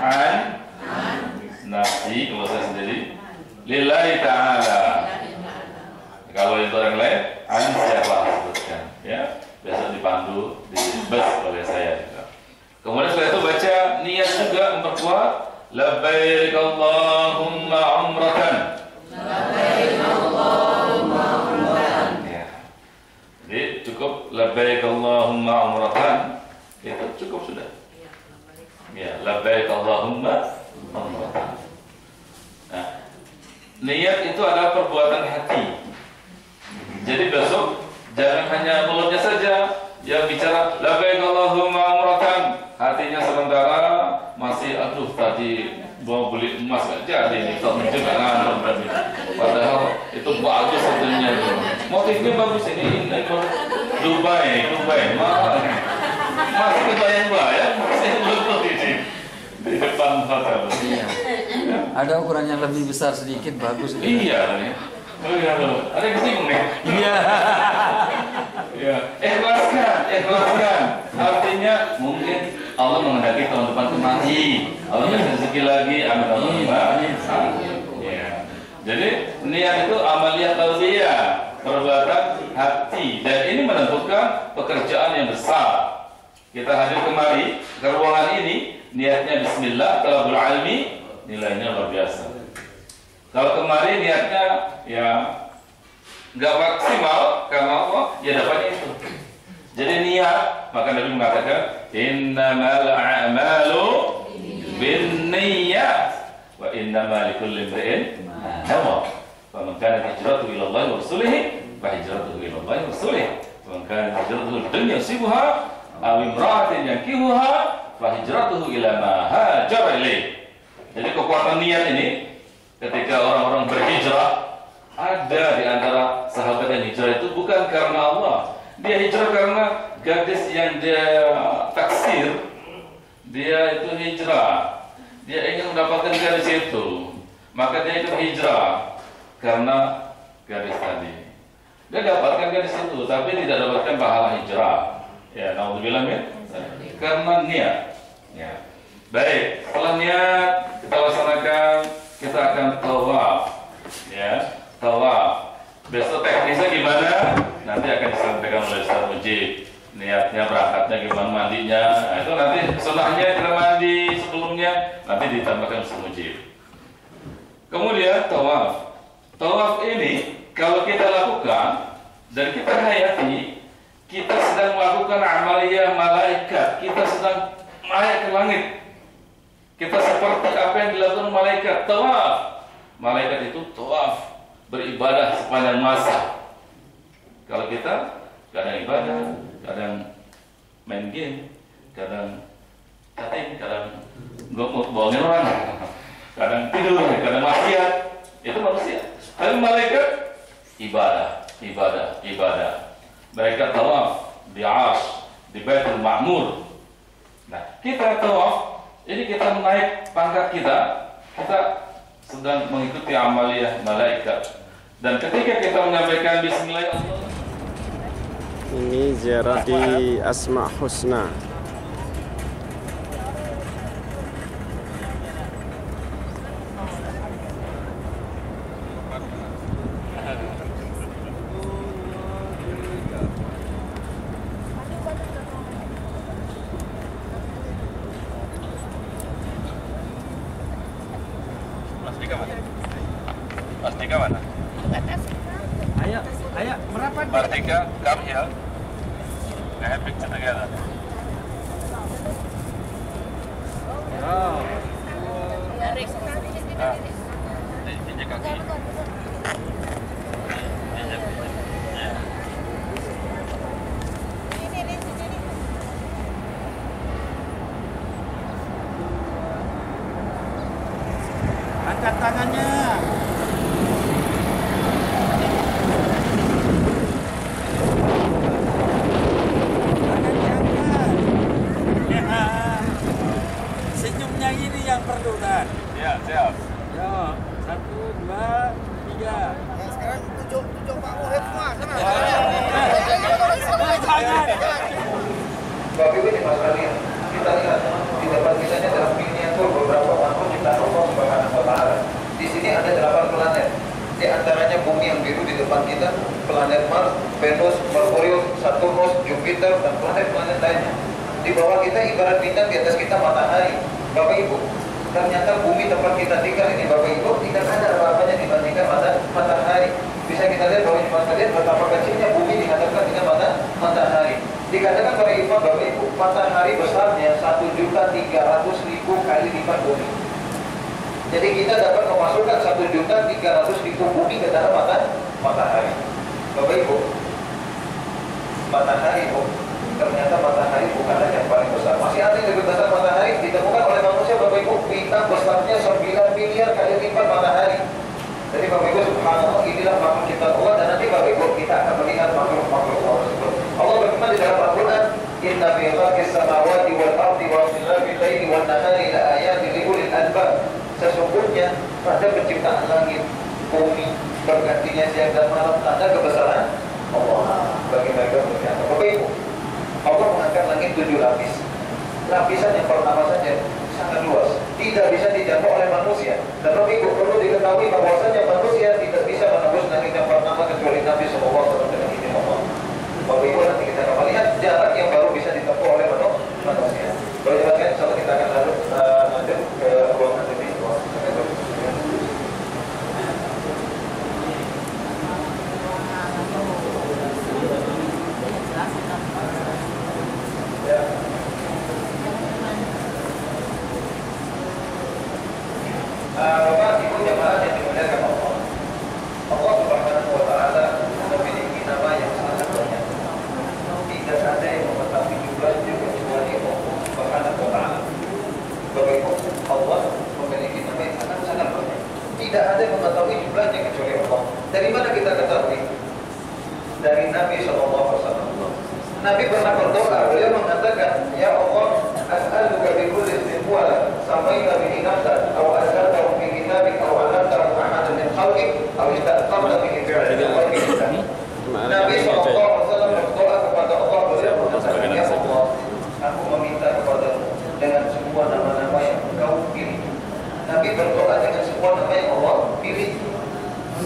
an nafsi, kalau saya sendiri, lillahi ta'ala. Kalau untuk yang lain, an siapa sebutkan, ya. Besok dipandu di bus oleh saya juga. Kemudian setelah itu baca niat juga memperkuat labbaik Allahumma umratan. Labbaik Allahumma umratan. Ya. Jadi cukup labbaik Allahumma umratan, itu cukup sudah. Ya, labbaik Allahumma umratan. Nah, niat itu adalah perbuatan hati. Jadi besok jangan hanya mulutnya saja yang bicara labbaik Allahumma umratan, hatinya sementara masih aduh tadi mau beli emas gak jadi nih, tak mungkin gak ngantor berarti. Padahal itu bagus satunya itu. Motifnya bagus ini Dubai mahal. Masih kebayang-bayang masih belum di depan hotel. Iya. Ada ukuran yang lebih besar sedikit bagus. Iya. Oh iya loh, ada yang bingung nih. Iya. Ya, ikhlaskan. Artinya mungkin Allah menghendaki tahun depan kemari, Allah kasih rezeki lagi, amin. Ya. Jadi niat itu amaliyah qalbiyah, perbuatan hati, dan ini menentukan pekerjaan yang besar. kita hadir kemari ke ruangan ini, niatnya bismillah, talabul ilmi, nilainya luar biasa. Kalau kemari niatnya ya nggak maksimal karena Allah, ya dapatnya itu. Jadi niat, maka Nabi mengatakan innamal a'malu binniyat wa innamal likulli imri'in ma nawa. Faman kanat hijratuhu ila Allah wa rasulihi fa hijratuhu ila Allah wa rasulihi. Faman kanat hijratuhu lidunya yusibuha aw imra'atin yankihuha fa hijratuhu ila ma hajara ilaih. Jadi kekuatan niat ini ketika orang-orang berhijrah, ada di antara sahabat yang hijrah itu bukan karena Allah. Dia hijrah karena gadis yang dia taksir. Dia itu hijrah. Dia ingin mendapatkan gadis itu. Maka dia ikut hijrah karena gadis tadi. Dia dapatkan gadis itu, tapi tidak dapatkan pahala hijrah. Ya, naudzubillah min. Karena niat. Ya. Baik, setelah niat kita laksanakan, kita akan tawaf. Ya, tawaf. Besok teknisnya gimana? Nanti akan disampaikan oleh Ustaz Mujib. Niatnya, berangkatnya gimana, mandinya. Nah, itu nanti sunnahnya kita mandi sebelumnya, nanti ditambahkan Ustaz Mujib. Kemudian tawaf. Tawaf ini kalau kita lakukan dan kita hayati, kita sedang melakukan amaliyah malaikat. Kita sedang naik ke langit. Kita seperti apa yang dilakukan malaikat. Tawaf. Malaikat itu tawaf, beribadah sepanjang masa. Kalau kita kadang ibadah, kadang main game, kadang chatting, kadang bohongin orang, kadang tidur, kadang maksiat, itu manusia. Tapi malaikat ibadah, ibadah, ibadah. Malaikat tawaf di Arsh, di Baitul Ma'mur. Nah, kita tawaf, ini kita menaik pangkat kita sedang mengikuti amaliyah malaikat. Dan ketika kita menyampaikan bismillah, ini ziarah di Asma Husna. Mastika mana? Ayo, merapat. Mastika, come here. We have picture together. Oh. Injek kaki. Angkat tangannya. Senyumnya ini yang perlu kan? Ya, siap. Ya, 1, 2, 3. Ya, sekarang tunjuk Pak Muhid semua. Bapak Ibu di masalahnya, kita lihat di depan kita ini adalah miniatur beberapa makhluk ciptaan Allah Subhanahu wa Ta'ala. Di sini ada 8 planet. Di antaranya bumi yang biru di depan kita, planet Mars, Venus, Merkurius, Saturnus, Jupiter, dan planet-planet lainnya. Di bawah kita ibarat bintang, di atas kita matahari. Bapak Ibu, ternyata bumi tempat kita tinggal ini, Bapak Ibu, tidak ada apa-apanya dibandingkan matahari. Bisa kita lihat bahwa cuma kalian betapa kecilnya bumi dihadapkan dengan matahari. Dikatakan para imam, Bapak Ibu, matahari besarnya 1.300.000 kali lipat bumi. Jadi kita dapat memasukkan 1.300.000 bumi ke dalam matahari. Bapak Ibu, matahari, Bu, ternyata matahari bukanlah yang paling besar. Masih ada yang lebih besar matahari ditemukan oleh manusia, Bapak Ibu. Bintang besarnya 9 miliar kali lipat matahari. Jadi Bapak Ibu, subhanallah, inilah makhluk ciptaan Allah. Dan nanti Bapak Ibu, kita akan melihat makhluk-makhluk Allah tersebut. Allah berfirman di dalam Al-Quran, inna fi khalqis samawati wal ardi wa ikhtilafil laili wan nahari la ayatin li ulil albab. Sesungguhnya pada penciptaan langit, bumi, bergantinya siang dan malam, tanda kebesaran Allah bagi mereka berkata. Bapak Ibu, Allah mengangkat langit 7 lapis. Lapisan yang pertama saja sangat luas, tidak bisa dijangkau oleh manusia. Dan Bapak Ibu perlu diketahui bahwasanya manusia tidak bisa menembus langit yang pertama kecuali Nabi SAW dengan izin Allah. Bapak Ibu, nanti kita akan melihat jarak yang baru bisa ditempuh oleh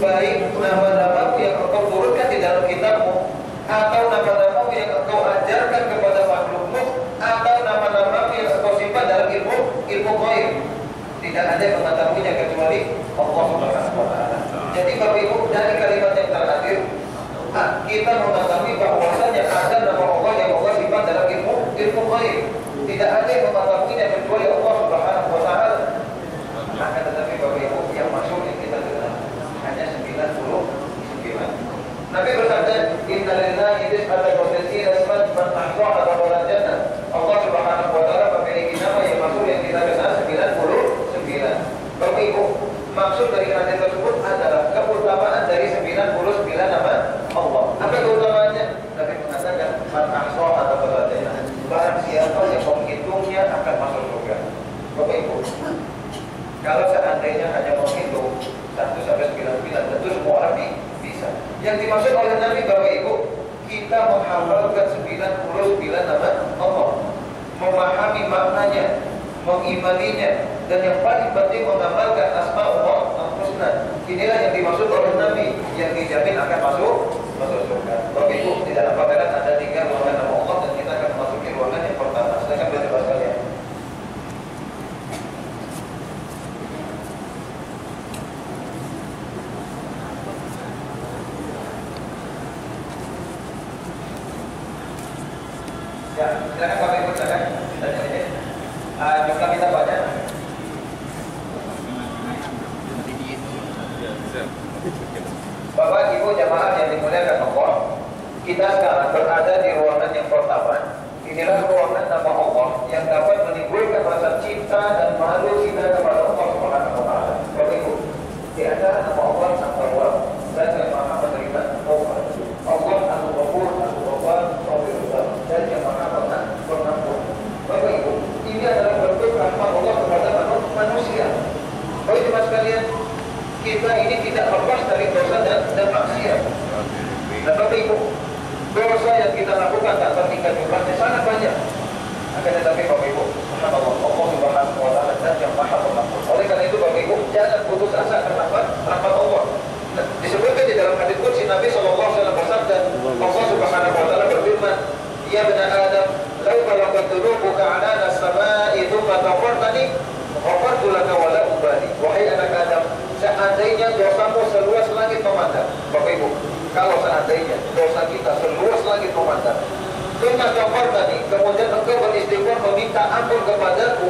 baik nama-namamu yang engkau turunkan di dalam kitabmu, atau nama-namamu yang engkau ajarkan kepada makhlukmu, atau nama-namamu yang engkau simpan dalam ilmu ghaib. Tidak ada yang mengetahuinya kecuali Allah Subhanahu wa taala. Jadi Bapak Ibu, dari kalimat yang terakhir kita mengetahui bahwasanya ada nama Allah yang Allah simpan dalam ilmu ghaib. Tidak ada yang mengetahuinya kecuali Allah Subhanahu wa taala. Akan tetapi Bapak Ibu, yang masuk yang kita kenal hanya 99. Nabi bersabda, "Inna lillahi tis'atan wa tis'ina isman man ahsaha dakhala jannah." Allah Subhanahu wa taala memiliki nama yang masuk yang kita kenal 99. Bapak Ibu, maksud dari hadis tersebut adalah keutamaan dari 99 nama Allah. Apa keutamaannya? Nabi mengatakan, "Man ahsaha dakhala jannah." Barang siapa yang menghitungnya akan masuk surga. Bapak Ibu, kalau seandainya hanya menghitung 1 sampai 99, tentu semua orang bisa. Yang dimaksud oleh Nabi, Bapak Ibu, kita menghafalkan 99 nama Allah, memahami maknanya, mengimaninya, dan yang paling penting mengamalkan asma'ullah al-husna. Inilah yang dimaksud oleh Nabi, yang dijamin akan masuk surga. Bapak Ibu, di dalam pameran ada 3 ruangan nama Allah, dan kita akan memasuki ruangan yang pertama. Silakan berjumpa sekalian. Ya, silakan Bapak Ibu, silakan. Jumlah kita banyak. Bapak Ibu jamaah yang dimuliakan Allah, kita sekarang berada di ruangan yang pertama. Inilah ruangan nama Allah yang dapat menimbulkan rasa cinta dan malu kita kepada Allah Subhanahu wa taala. Bapak Ibu, di antara nama Allah Al-Tawwab dan yang Maha menerima taubat. Allah Al-Ghafur, Al-Ghafar, Al-Ghafar, dan yang Maha pengampun. Bapak Ibu, ini adalah bentuk rahmat Allah kepada manusia. Bapak Ibu sekalian, kita ini tidak lepas dari dosa dan maksiat. Dan Bapak Ibu, dosa yang kita lakukan tak terhingga jumlahnya sangat banyak. Akan tetapi Bapak Ibu, subhanallah, Allah Subhanahu wa taala dan yang Maha Pengampun. Oleh karena itu Bapak Ibu, jangan putus asa karena rahmat Allah. Disebutkan di dalam hadis qudsi Nabi sallallahu alaihi wasallam bersabda, Allah Subhanahu wa taala berfirman, "Ya bani Adam, law balagat dhunubuka 'anana as-sama'i thumma ghafartani, ghafartu laka wa la ubali." Wahai anak Adam, seandainya dosamu seluas langit memandang. Bapak Ibu, kalau seandainya dosa kita seluas langit memandang, thumma ghafartani, kemudian engkau beristighfar meminta ampun kepadaku,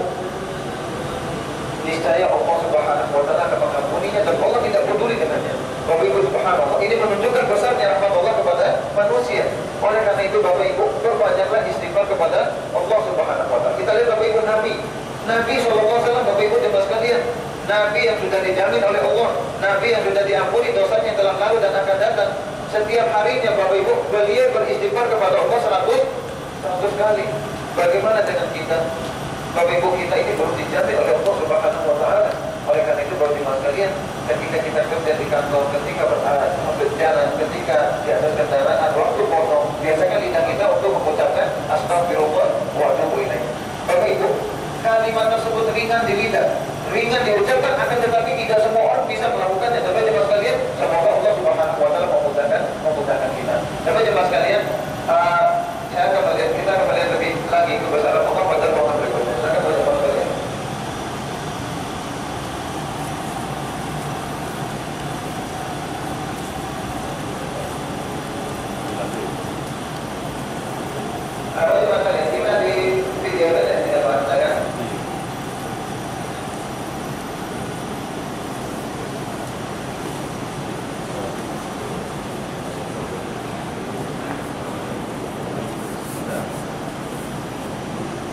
niscaya Allah Subhanahu wa taala akan mengampuninya dan Allah tidak peduli dengannya. Bapak Ibu subhanallah, ini menunjukkan besarnya rahmat Allah kepada manusia. Oleh karena itu Bapak Ibu, perbanyaklah istighfar kepada Allah Subhanahu wa taala. Kita lihat Bapak Ibu Nabi sallallahu alaihi wasallam, Bapak Ibu jemaah sekalian, Nabi yang sudah dijamin oleh Allah, Nabi yang sudah diampuni dosanya yang telah lalu dan akan datang. Setiap harinya Bapak Ibu, beliau beristighfar kepada Allah 100 kali. Bagaimana dengan kita? Bapak Ibu, kita ini baru dijamin oleh Allah Subhanahu wa taala. Oleh karena itu baru jemaah sekalian, ketika kita kerja di kantor, ketika berjalan, ketika di atas kendaraan, waktu potong, biasanya lidah kita untuk mengucapkan astagfirullah wa atubu ilaih. Bapak Ibu, kalimat tersebut ringan di lidah, ringan diucapkan, akan tetapi tidak semua orang bisa melakukannya. Tapi jemaah sekalian, semoga Allah Subhanahu wa taala memudahkan kita. Tapi jemaah sekalian, kita akan melihat lebih lagi kebesaran Allah pada ruangan berikutnya. Saya akan berjumpa sekalian. Kita di video saja, tidak bahas saya.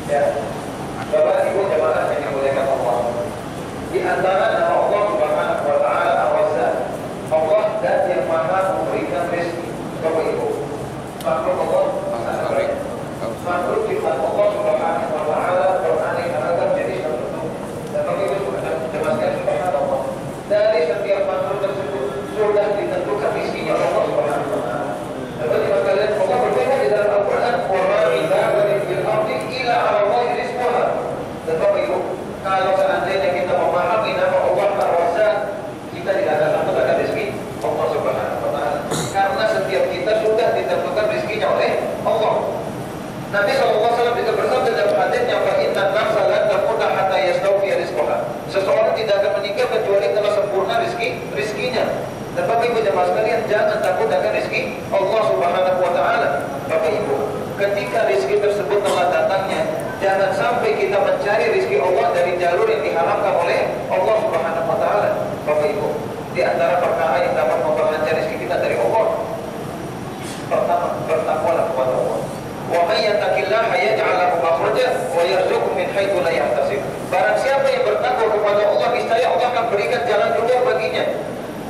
Ya, Bapak Ibu jemaah yang dimuliakan Allah, di antara nama Allah Subhanahu wa taala Ar-Razzaq, Allah dan yang Maha memberikan rezeki. Bapak Ibu, makhluk Allah sangat baik. Makhluk ciptaan Allah Subhanahu wa taala beraneka ragam jenis dan bentuk. Dan Bapak Ibu jelaskan subhanallah, dari setiap makhluk tersebut sudah ditentukan rezekinya Allah Subhanahu wa taala. Dapat dikatakan Allah berfirman di dalam Al-Qur'an, "Wa ma min dabbatin fil ardi illa 'ala Allahi rizquha." Dan Bapak Ibu, kalau seandainya kita memahami nama Allah sampai kita mencari rezeki Allah dari jalur yang diharapkan oleh Allah Subhanahu wa taala. Bapak Ibu, di antara perkara yang dapat memperlancar rezeki kita dari Allah, pertama, bertakwalah kepada Allah. Wa may yattaqillaha yaj'al lahu makhraja wa yarzuqhu min haitsu la yahtasib. Barang siapa yang bertakwa kepada Allah, niscaya Allah akan berikan jalan keluar baginya.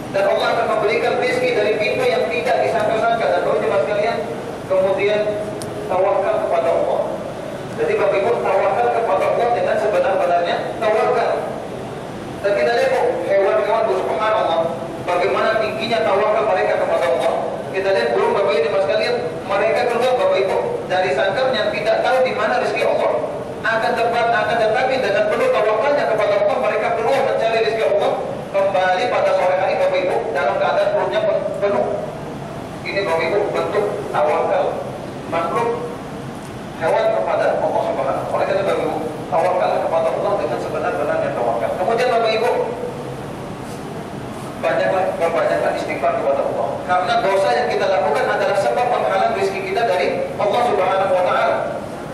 Dan Allah akan memberikan rezeki dari pintu yang tidak disangka-sangka. Dan teman-teman sekalian, kemudian tawakal kepada Allah. Jadi Bapak Ibu, tawakal kepada Allah dengan sebenar-benarnya tawakal. Dan kita lihat hewan-hewan subhanallah, bagaimana tingginya tawakal mereka kepada Allah. Kita lihat belum Bapak Ibu sekalian, mereka keluar Bapak Ibu dari sangkarnya, tidak tahu di mana rezeki Allah. Akan tetapi dengan penuh tawakalnya kepada Allah, mereka keluar mencari rezeki Allah, kembali pada sore hari Bapak Ibu dalam keadaan perutnya penuh. Ini Bapak Ibu bentuk tawakal makhluk hewan kepada Allah Subhanahu. Oleh karena Bapak Ibu, tawakal kepada Allah dengan sebenar-benarnya tawakal. Kemudian Bapak Ibu, banyaklah istighfar kepada Allah. Karena dosa yang kita lakukan adalah sebab penghalang rezeki kita dari Allah Subhanahu wa taala.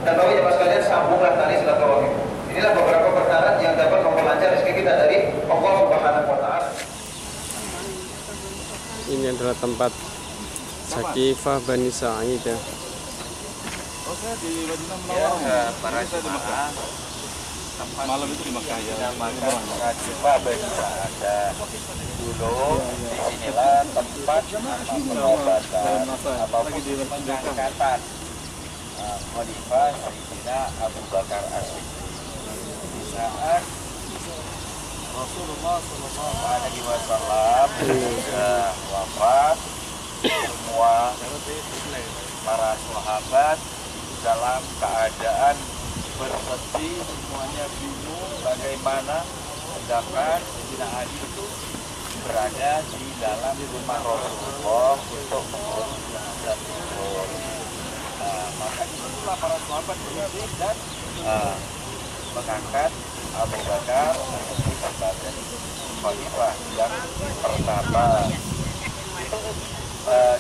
Dan Bapak Ibu sekalian, sambunglah tali silaturahim. Inilah beberapa perkara yang dapat memperlancar rezeki kita dari Allah Subhanahu wa taala. Ini adalah tempat Sakifah Bani Sa'idah. Ya, para jemaah malam itu di Makkah ya. Dinamakan Sakifah Bani Sa'idah. Dulu disinilah tempat pengobatan ataupun pengangkatan Khalifah Sayyidina Abu Bakar As-Siddiq. Di saat Rasulullah SAW sudah wafat, semua para sahabat dalam keadaan bersedih, semuanya bingung bagaimana, sedangkan Sayyidina Ali itu berada di dalam rumah Rasulullah untuk mengurus jenazah tersebut. Maka itulah para sahabat berdiri dan mengangkat Abu Bakar sebagai khalifah yang pertama.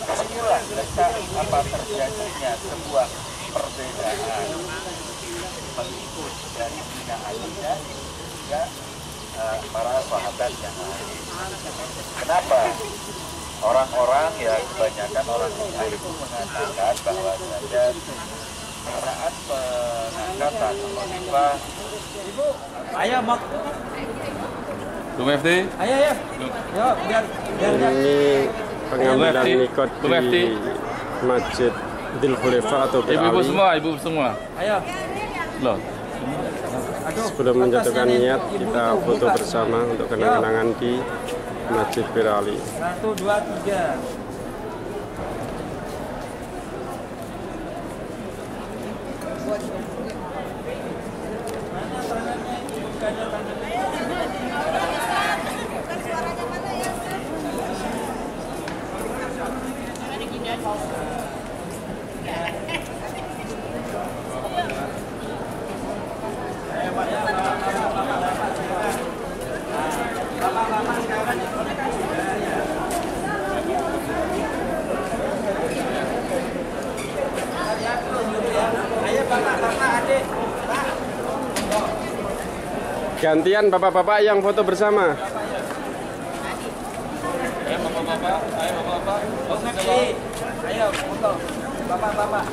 Disinilah letak apa terjadinya sebuah perbedaan pengikut dari Sayyidina Ali dan juga para sahabat yang lain. Kenapa? Orang-orang ya, kebanyakan orang Syiah itu mengatakan bahwa saja saat pengangkatan khalifah. Ayo mak. Belum FT? Ayo ya. Yo biar Ini pengambilan nikot di Masjid Dzul Khulafa atau ibu-ibu semua. Ayo. Loh. Sebelum menjatuhkan niat, kita foto bersama untuk kenang-kenangan di Masjid Bir Ali. 1, 2, 3. Gantian bapak-bapak yang foto bersama. Ayo bapak-bapak. Ayo foto. Bapak-bapak.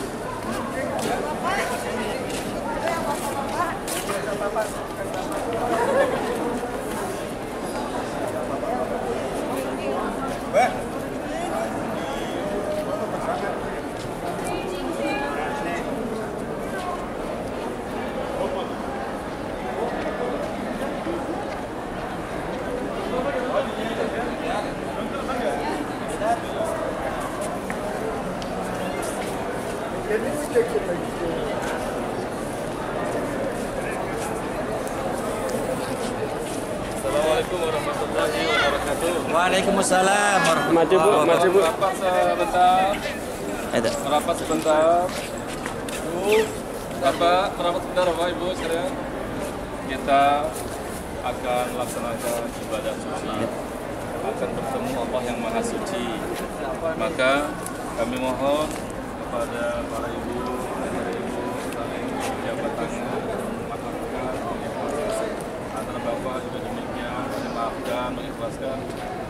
Assalamualaikum warahmatullahi wabarakatuh. Waalaikumsalam Maju bu, maju bu. Merapat sebentar. Merapat sebentar. Merapat sebentar Bapak Ibu sekalian. Kita akan laksanakan ibadah suci. Akan bertemu Allah yang Maha Suci. Maka kami mohon kepada para ibu, saling jabat tangan, ikhlaskan.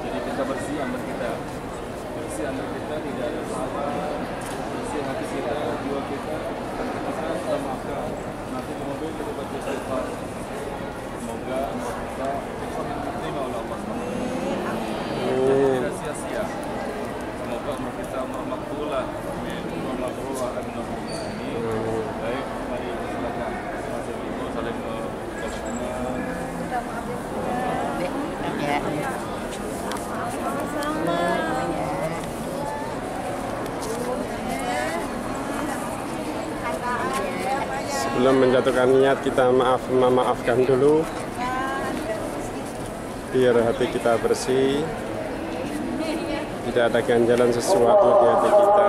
Jadi kita bersih ambil kita, tidak ada salah, bersih hati kita, jiwa kita, dan kita sudah maafkan. Nanti di mobil kita baca istighfar. Semoga kita diterima oleh Allah SWT. Tidak sia-sia. Semoga umur kita umur makbulah. Umur makbulah ini. Baik, mari silakan. Masih ibu saling Sebelum menjatuhkan niat kita memaafkan dulu biar hati kita bersih, tidak ada ganjalan sesuatu di hati kita.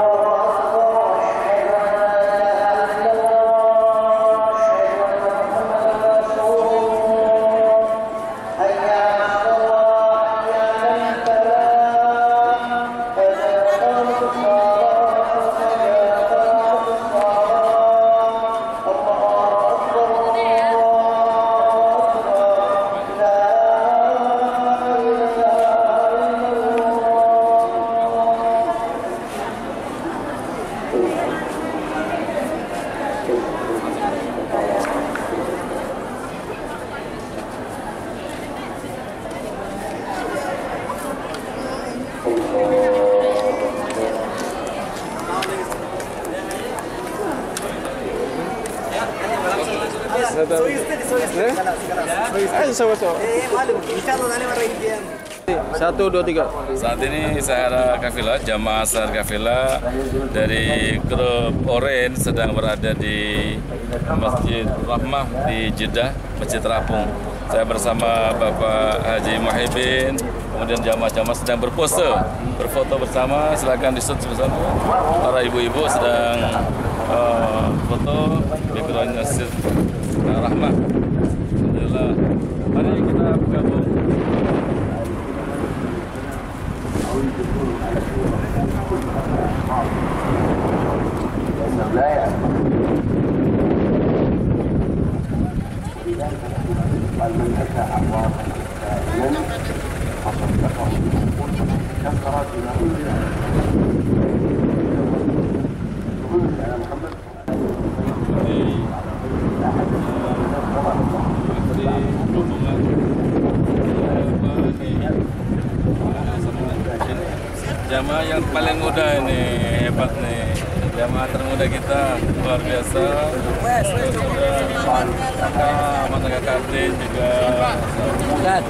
Satu, dua, tiga. Saat ini Sahara Kafilah, jamaah Sahara Kafilah dari grup Orange sedang berada di Masjid Rahmah di Jeddah, Masjid Terapung. Saya bersama Bapak Haji Muhyiddin, kemudian jamaah-jamaah sedang berpose, berfoto bersama. Silakan di shoot bersama. Para ibu-ibu sedang foto di Masjid Rahmah. Alhamdulillah. Mari kita bergabung. Jamaah yang paling muda ini, hebat nih. Jamaah termuda kita, luar biasa. Mantan Kadin juga. Dan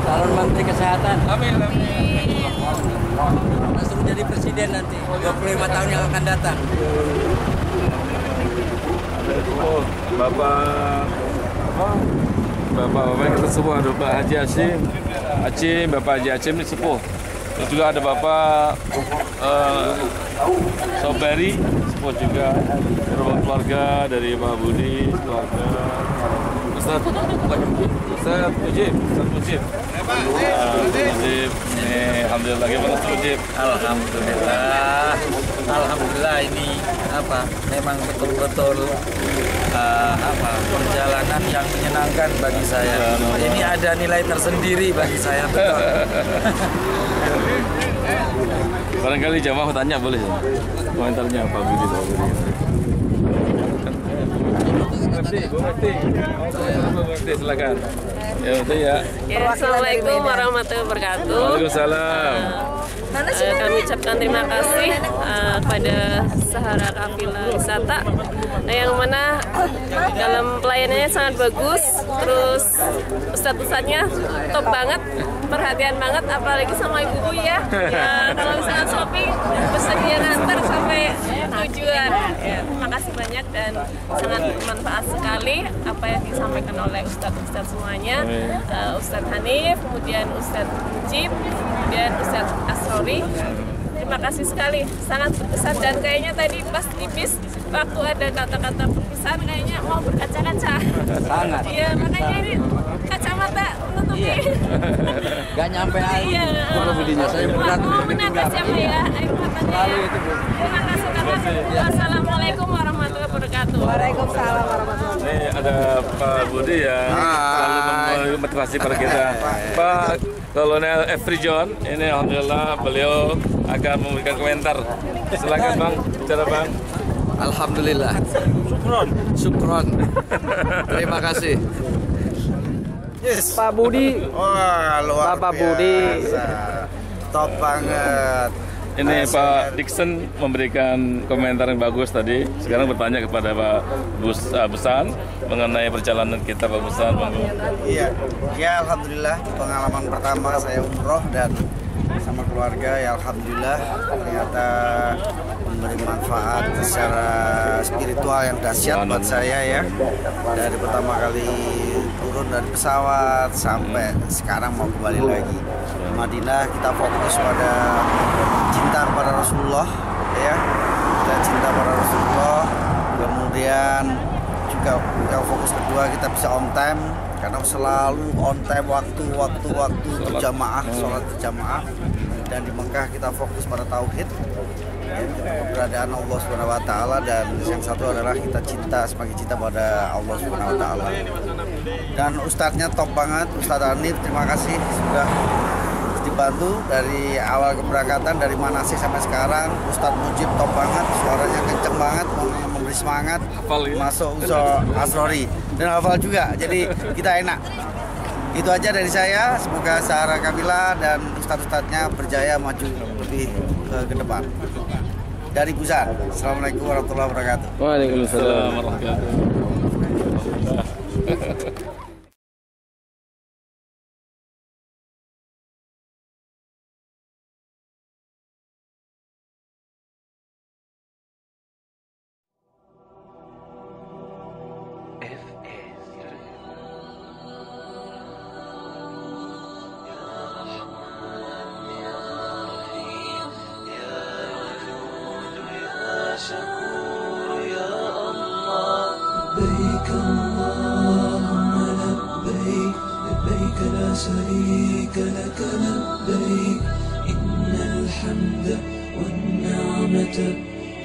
calon Menteri Kesehatan. Amin, amin. Langsung jadi presiden nanti, 25 tahun yang akan datang. Bapak kita semua ada Bapak Haji Hashim, Bapak Haji Hashim ini sepuh. Terus juga ada Bapak Sobari, sepuh juga. Keluarga dari Pak Budi, keluarga. Ustaz Mujib. Alhamdulillah, gimana Ustaz Mujib? Alhamdulillah ini memang betul-betul perjalanan yang menyenangkan bagi saya. Ini ada nilai tersendiri bagi saya, betul. Barangkali jamaah tanya boleh ya? Komentarnya Pak Budi. Bu Mufti, silakan. Ya, ya. Assalamualaikum warahmatullahi wabarakatuh. Waalaikumsalam. Kami ucapkan terima kasih kepada Sahara Kafilah Wisata yang mana dalam pelayanannya sangat bagus, terus ustadz-ustadznya top banget, perhatian banget, apalagi sama ibu-ibu ya. Kalau misalnya shopping bersedia ngantar sampai tujuan. Ya, terima kasih banyak dan sangat bermanfaat sekali apa yang disampaikan oleh ustadz-ustadz semuanya. Ustadz Hanif, kemudian Ustadz Mujib, kemudian Ustadz Asrori. Terima kasih sekali, sangat berkesan dan kayaknya tadi pas di bis waktu ada kata-kata perpisahan kayaknya mau berkaca-kaca. Sangat. Iya, makanya ini kacamata menutupi. Gak nyampe air. Iya. Saya berat. Mau menetes ya Pak ya, air matanya. Terima kasih. Assalamualaikum warahmatullahi wabarakatuh. Waalaikumsalam warahmatullahi wabarakatuh. Ini ada Pak Budi yang selalu memotivasi pada kita. Pak Kolonel Efri John. Ini alhamdulillah beliau akan memberikan komentar. Silakan Bang, bicara Bang. Alhamdulillah. Syukron. Terima kasih. Yes. Pak Budi. Wah, luar Bapak biasa. Budi. Top banget. Ini Pak Dixon memberikan komentar yang bagus tadi. Sekarang bertanya kepada Pak Busan mengenai perjalanan kita, Pak Busan. Iya, ya alhamdulillah pengalaman pertama saya umroh dan sama keluarga ya alhamdulillah ternyata memberi manfaat secara spiritual yang dahsyat buat saya ya. Dari pertama kali turun dari pesawat sampai sekarang mau kembali lagi ke Madinah, kita fokus pada cinta kepada Rasulullah ya. Kita cinta pada Rasulullah, kemudian juga yang fokus kedua kita bisa on time karena selalu on time waktu berjamaah, sholat berjamaah, dan di Mekah kita fokus pada tauhid ya, keberadaan Allah Subhanahu wa taala, dan yang satu adalah kita semakin cinta pada Allah Subhanahu wa taala. Dan ustadznya top banget, Ustadz Hanif, terima kasih sudah dibantu dari awal keberangkatan dari manasik sampai sekarang. Ustadz Mujib top banget, suaranya kenceng banget, memberi semangat. Hafal ya? Masuk usul Asrori dan hafal juga, jadi kita enak. Itu aja dari saya, semoga Sahara Kafilah dan ustadz-ustadznya berjaya maju lebih ke depan. Dari Busan, Assalamualaikum warahmatullahi wabarakatuh. Waalaikumsalam warahmatullahi wabarakatuh. لبيك اللهم لبيك لبيك لا شريك لك لبيك إن الحمد والنعمة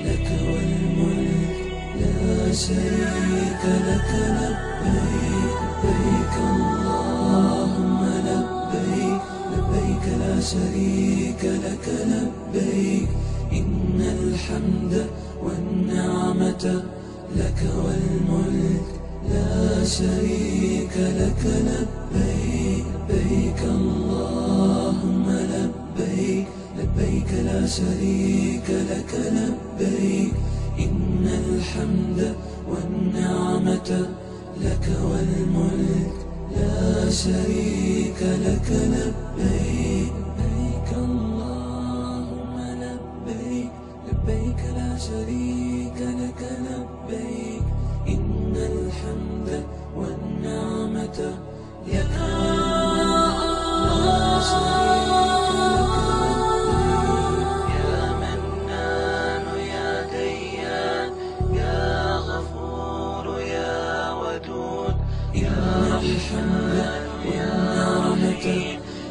لك والملك لا شريك لك لبيك لبيك اللهم لبيك لبيك لا شريك لك لبيك إن الحمد والنعمة لك والملك لا شريك لك لبيك لبيك اللهم لبيك لبيك لا شريك لك لبيك إن الحمد والنعمة لك والملك لا شريك لك لبيك لبيك اللهم لبيك لبيك لا شريك لك لبيك إن الحمد والنعمة لك لا شريك لك يا منان يا ديان يا غفور يا ودود يا الحمد والنعمة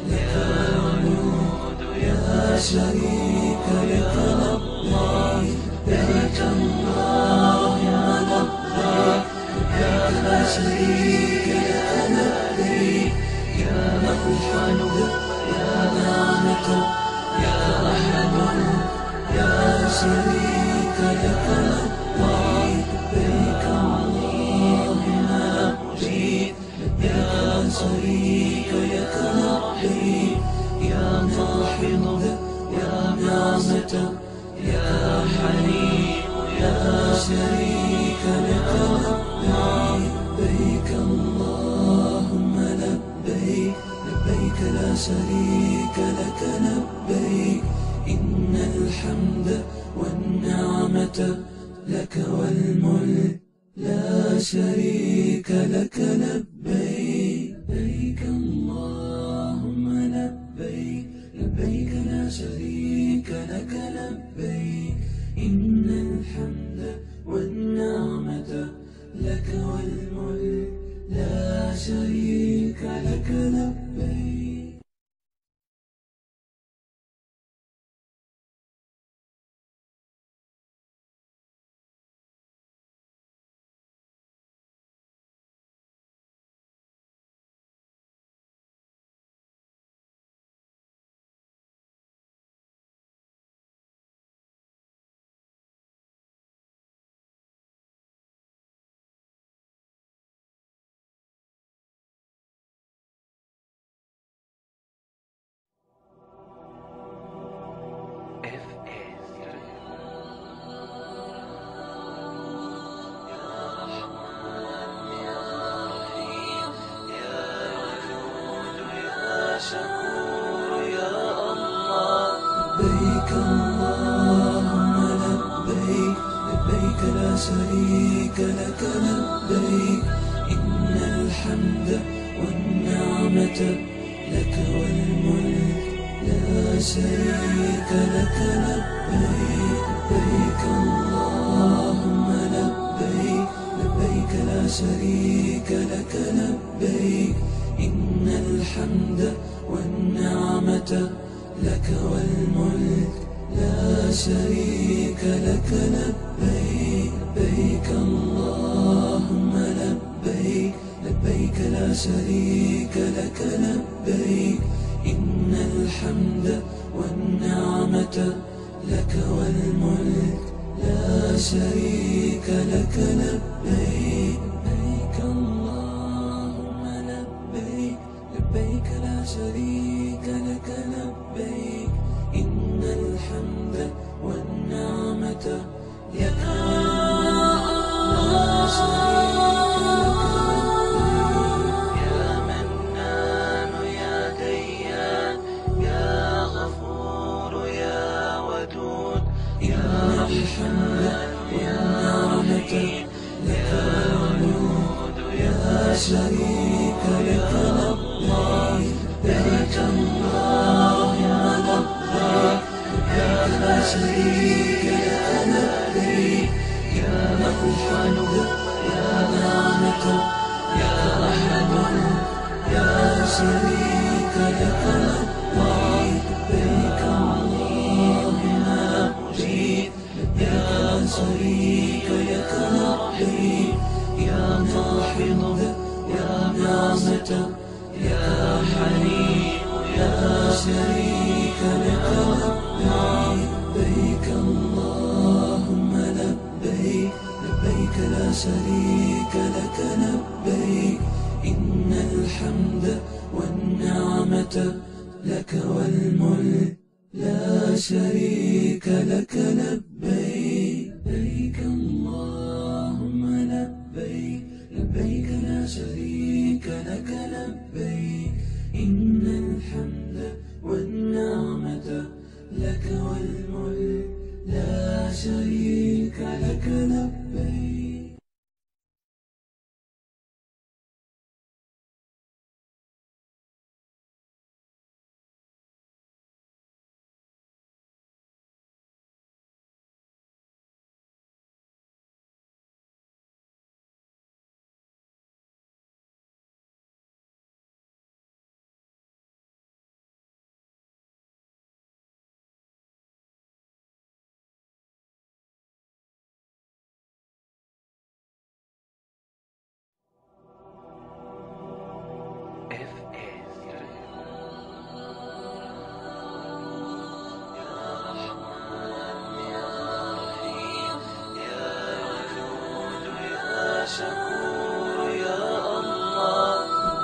لك والملك لا شريك لك لبيك اللهم لبيك لبيك لا شريك لك لبيك يا الحمد يا نعمة يا رحمن يا شريك لك لبيك اللهم لبيك لبيك لا شريك لك لبيك يا ملحد يا نعمة يا حليم يا شريك لك لبيك اللهم لبيك لبيك لا شريك لك لبيك إن الحمد والنعمة لك والملك لا شريك لك لبيك لبيك اللهم لبيك لبيك لا شريك لك لبيك إن الحمد والنعمة لك والملك لا شريك لك لبيك. شريك لك لبيك إن الحمد والنعمة لك والملك لا شريك لك لبيك لبيك اللهم لبيك لبيك لا شريك لك لبيك إن الحمد والنعمة لك والملك لا شريك لك لبيك لبيك اللهم لبيك لبيك لا شريك لك لبيك إن الحمد والنعمة لك والملك لا شريك لك لبيك لبيك اللهم لبيك لبيك لا شريك لك لبيك إن الحمد والنعمة لك لا شريك لك يا منان يا ديان يا غفور يا ودود يا الحمد والنعمة لك والملك لا شريك لك لبيك لبيك اللهم لبيك لبيك لا شريك لك لبيك يا مفعل يا نعمة يا أحد يا شريك لك لبيك لبيك اللهم لبيك لبيك لا شريك لك لبيك يا ماحض يا نعمة يا حليم يا شريك لك لبيك لبيك اللهم لبيك لبيك لا شريك لك لبيك إن الحمد والنعمة لك والملك لا شريك لك لبيك لبيك اللهم لبيك لبيك لا شريك لك لبيك إن الحمد والنعمة لك والملك لا شريك لك لبيك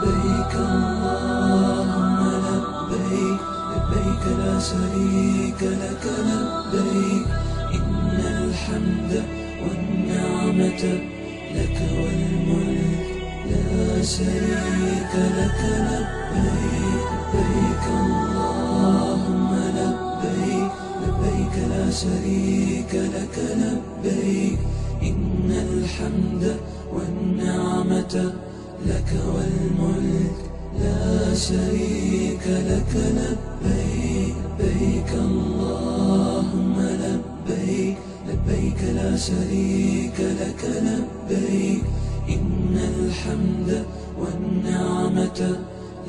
لبيك اللهم لبيك لبيك لا شريك لك لبيك إن الحمد والنعمة لك والملك لا شريك لك لبيك لبيك اللهم لبيك لبيك لا شريك لك لبيك إن الحمد والنعمة لك والملك لا شريك لك لبيك لبيك اللهم لبيك لبيك لا شريك لك لبيك إن الحمد والنعمة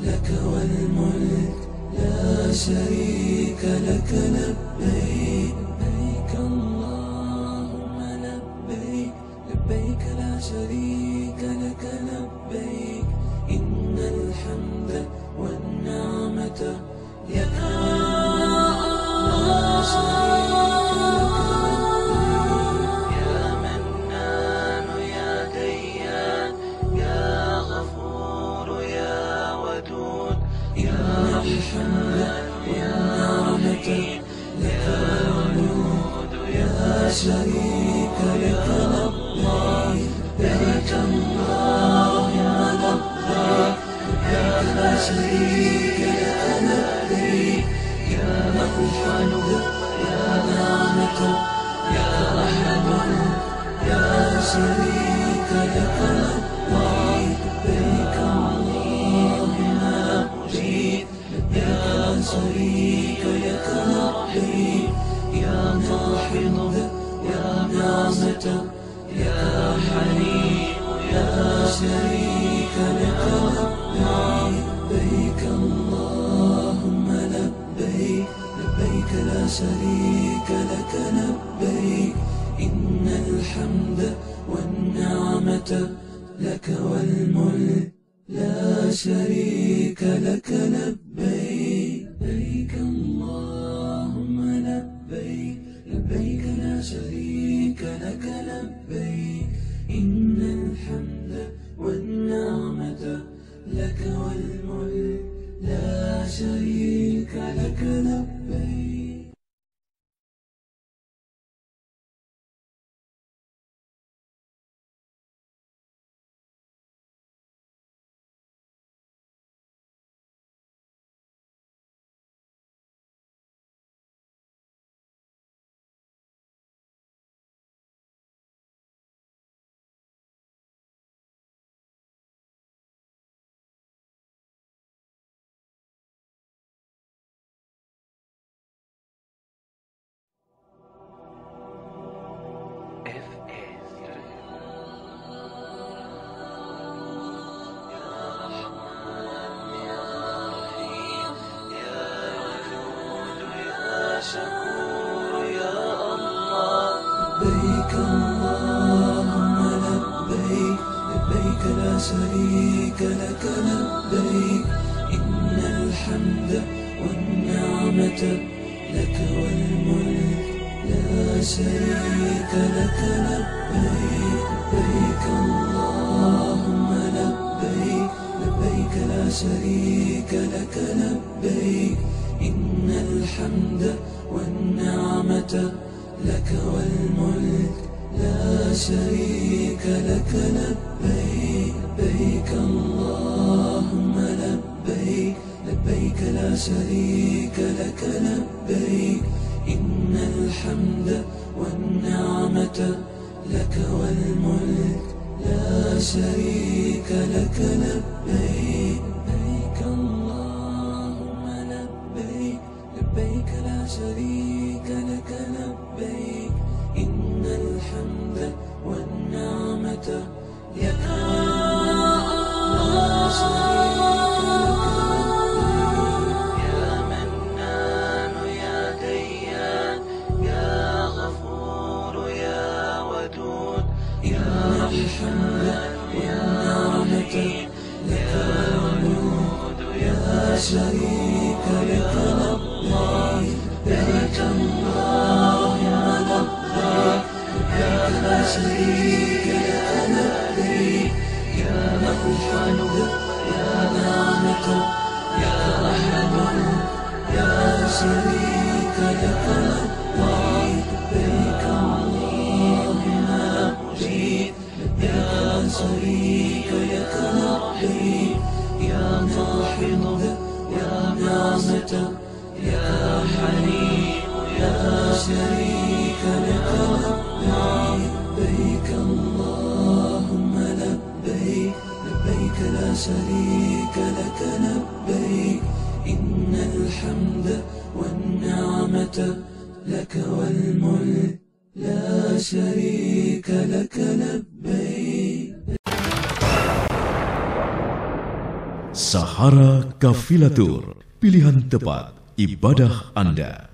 لك والملك لا شريك لك لبيك لبيك اللهم لبيك لبيك لا شريك لك لبيك إن الحمد والنعمة لك لا شريك لك يا منان يا ديان يا غفور يا ودود يا الحمد والنعمة لك والملك لا شريك لك لبيك لبيك اللهم لبيك لبيك لا شريك لك لبيك يا مفعل يا نعمة يا أحد يا شريك لك لبيك لبيك اللهم لبيك يا شريك لك لبيك يا واحد يا نعمة يا حليم يا شريك لك لبيك اللهم لبيك لبيك لا شريك لك لبيك إن الحمد والنعمة لك والملك لا شريك لك لبيك لبيك اللهم لبيك لبيك لا شريك لك لبيك إن الحمد والنعمة لك والملك لا شريك لك لبيك. شكور يا الله لبيك اللهم لبيك لبيك لا شريك لك لبيك إن الحمد والنعمة لك والملك لا شريك لك لبيك لبيك اللهم لبيك لبيك لا شريك لك لبيك إن الحمد والنعمة لك والملك لا شريك لك لبيك لبيك اللهم لبيك لبيك لا شريك لك لبيك إن الحمد والنعمة لك والملك لا شريك لك لبيك لبيك اللهم لبيك لبيك لا شريك لك لبيك إن الحمد والنعمة لك لا شريك لك يا منان يا ديان يا غفور يا ودود يا رحمن والنعمة لك والملك لا شريك لك لبيك لبيك اللهم لبيك لبيك لا شريك لك لبيك يا رحمن يا نعمة يا رحمن يا شريك لك لبيك لبيك اللهم لبيك يا شريك لك لبيك يا واحد يا نعمة يا حليم يا شريك لك لبيك اللهم لبيك لبيك لا شريك لك لبيك إن الحمد والنعمة لك والملك لا شريك لك لبيك. Sahara Kafilatur, pilihan tepat ibadah Anda.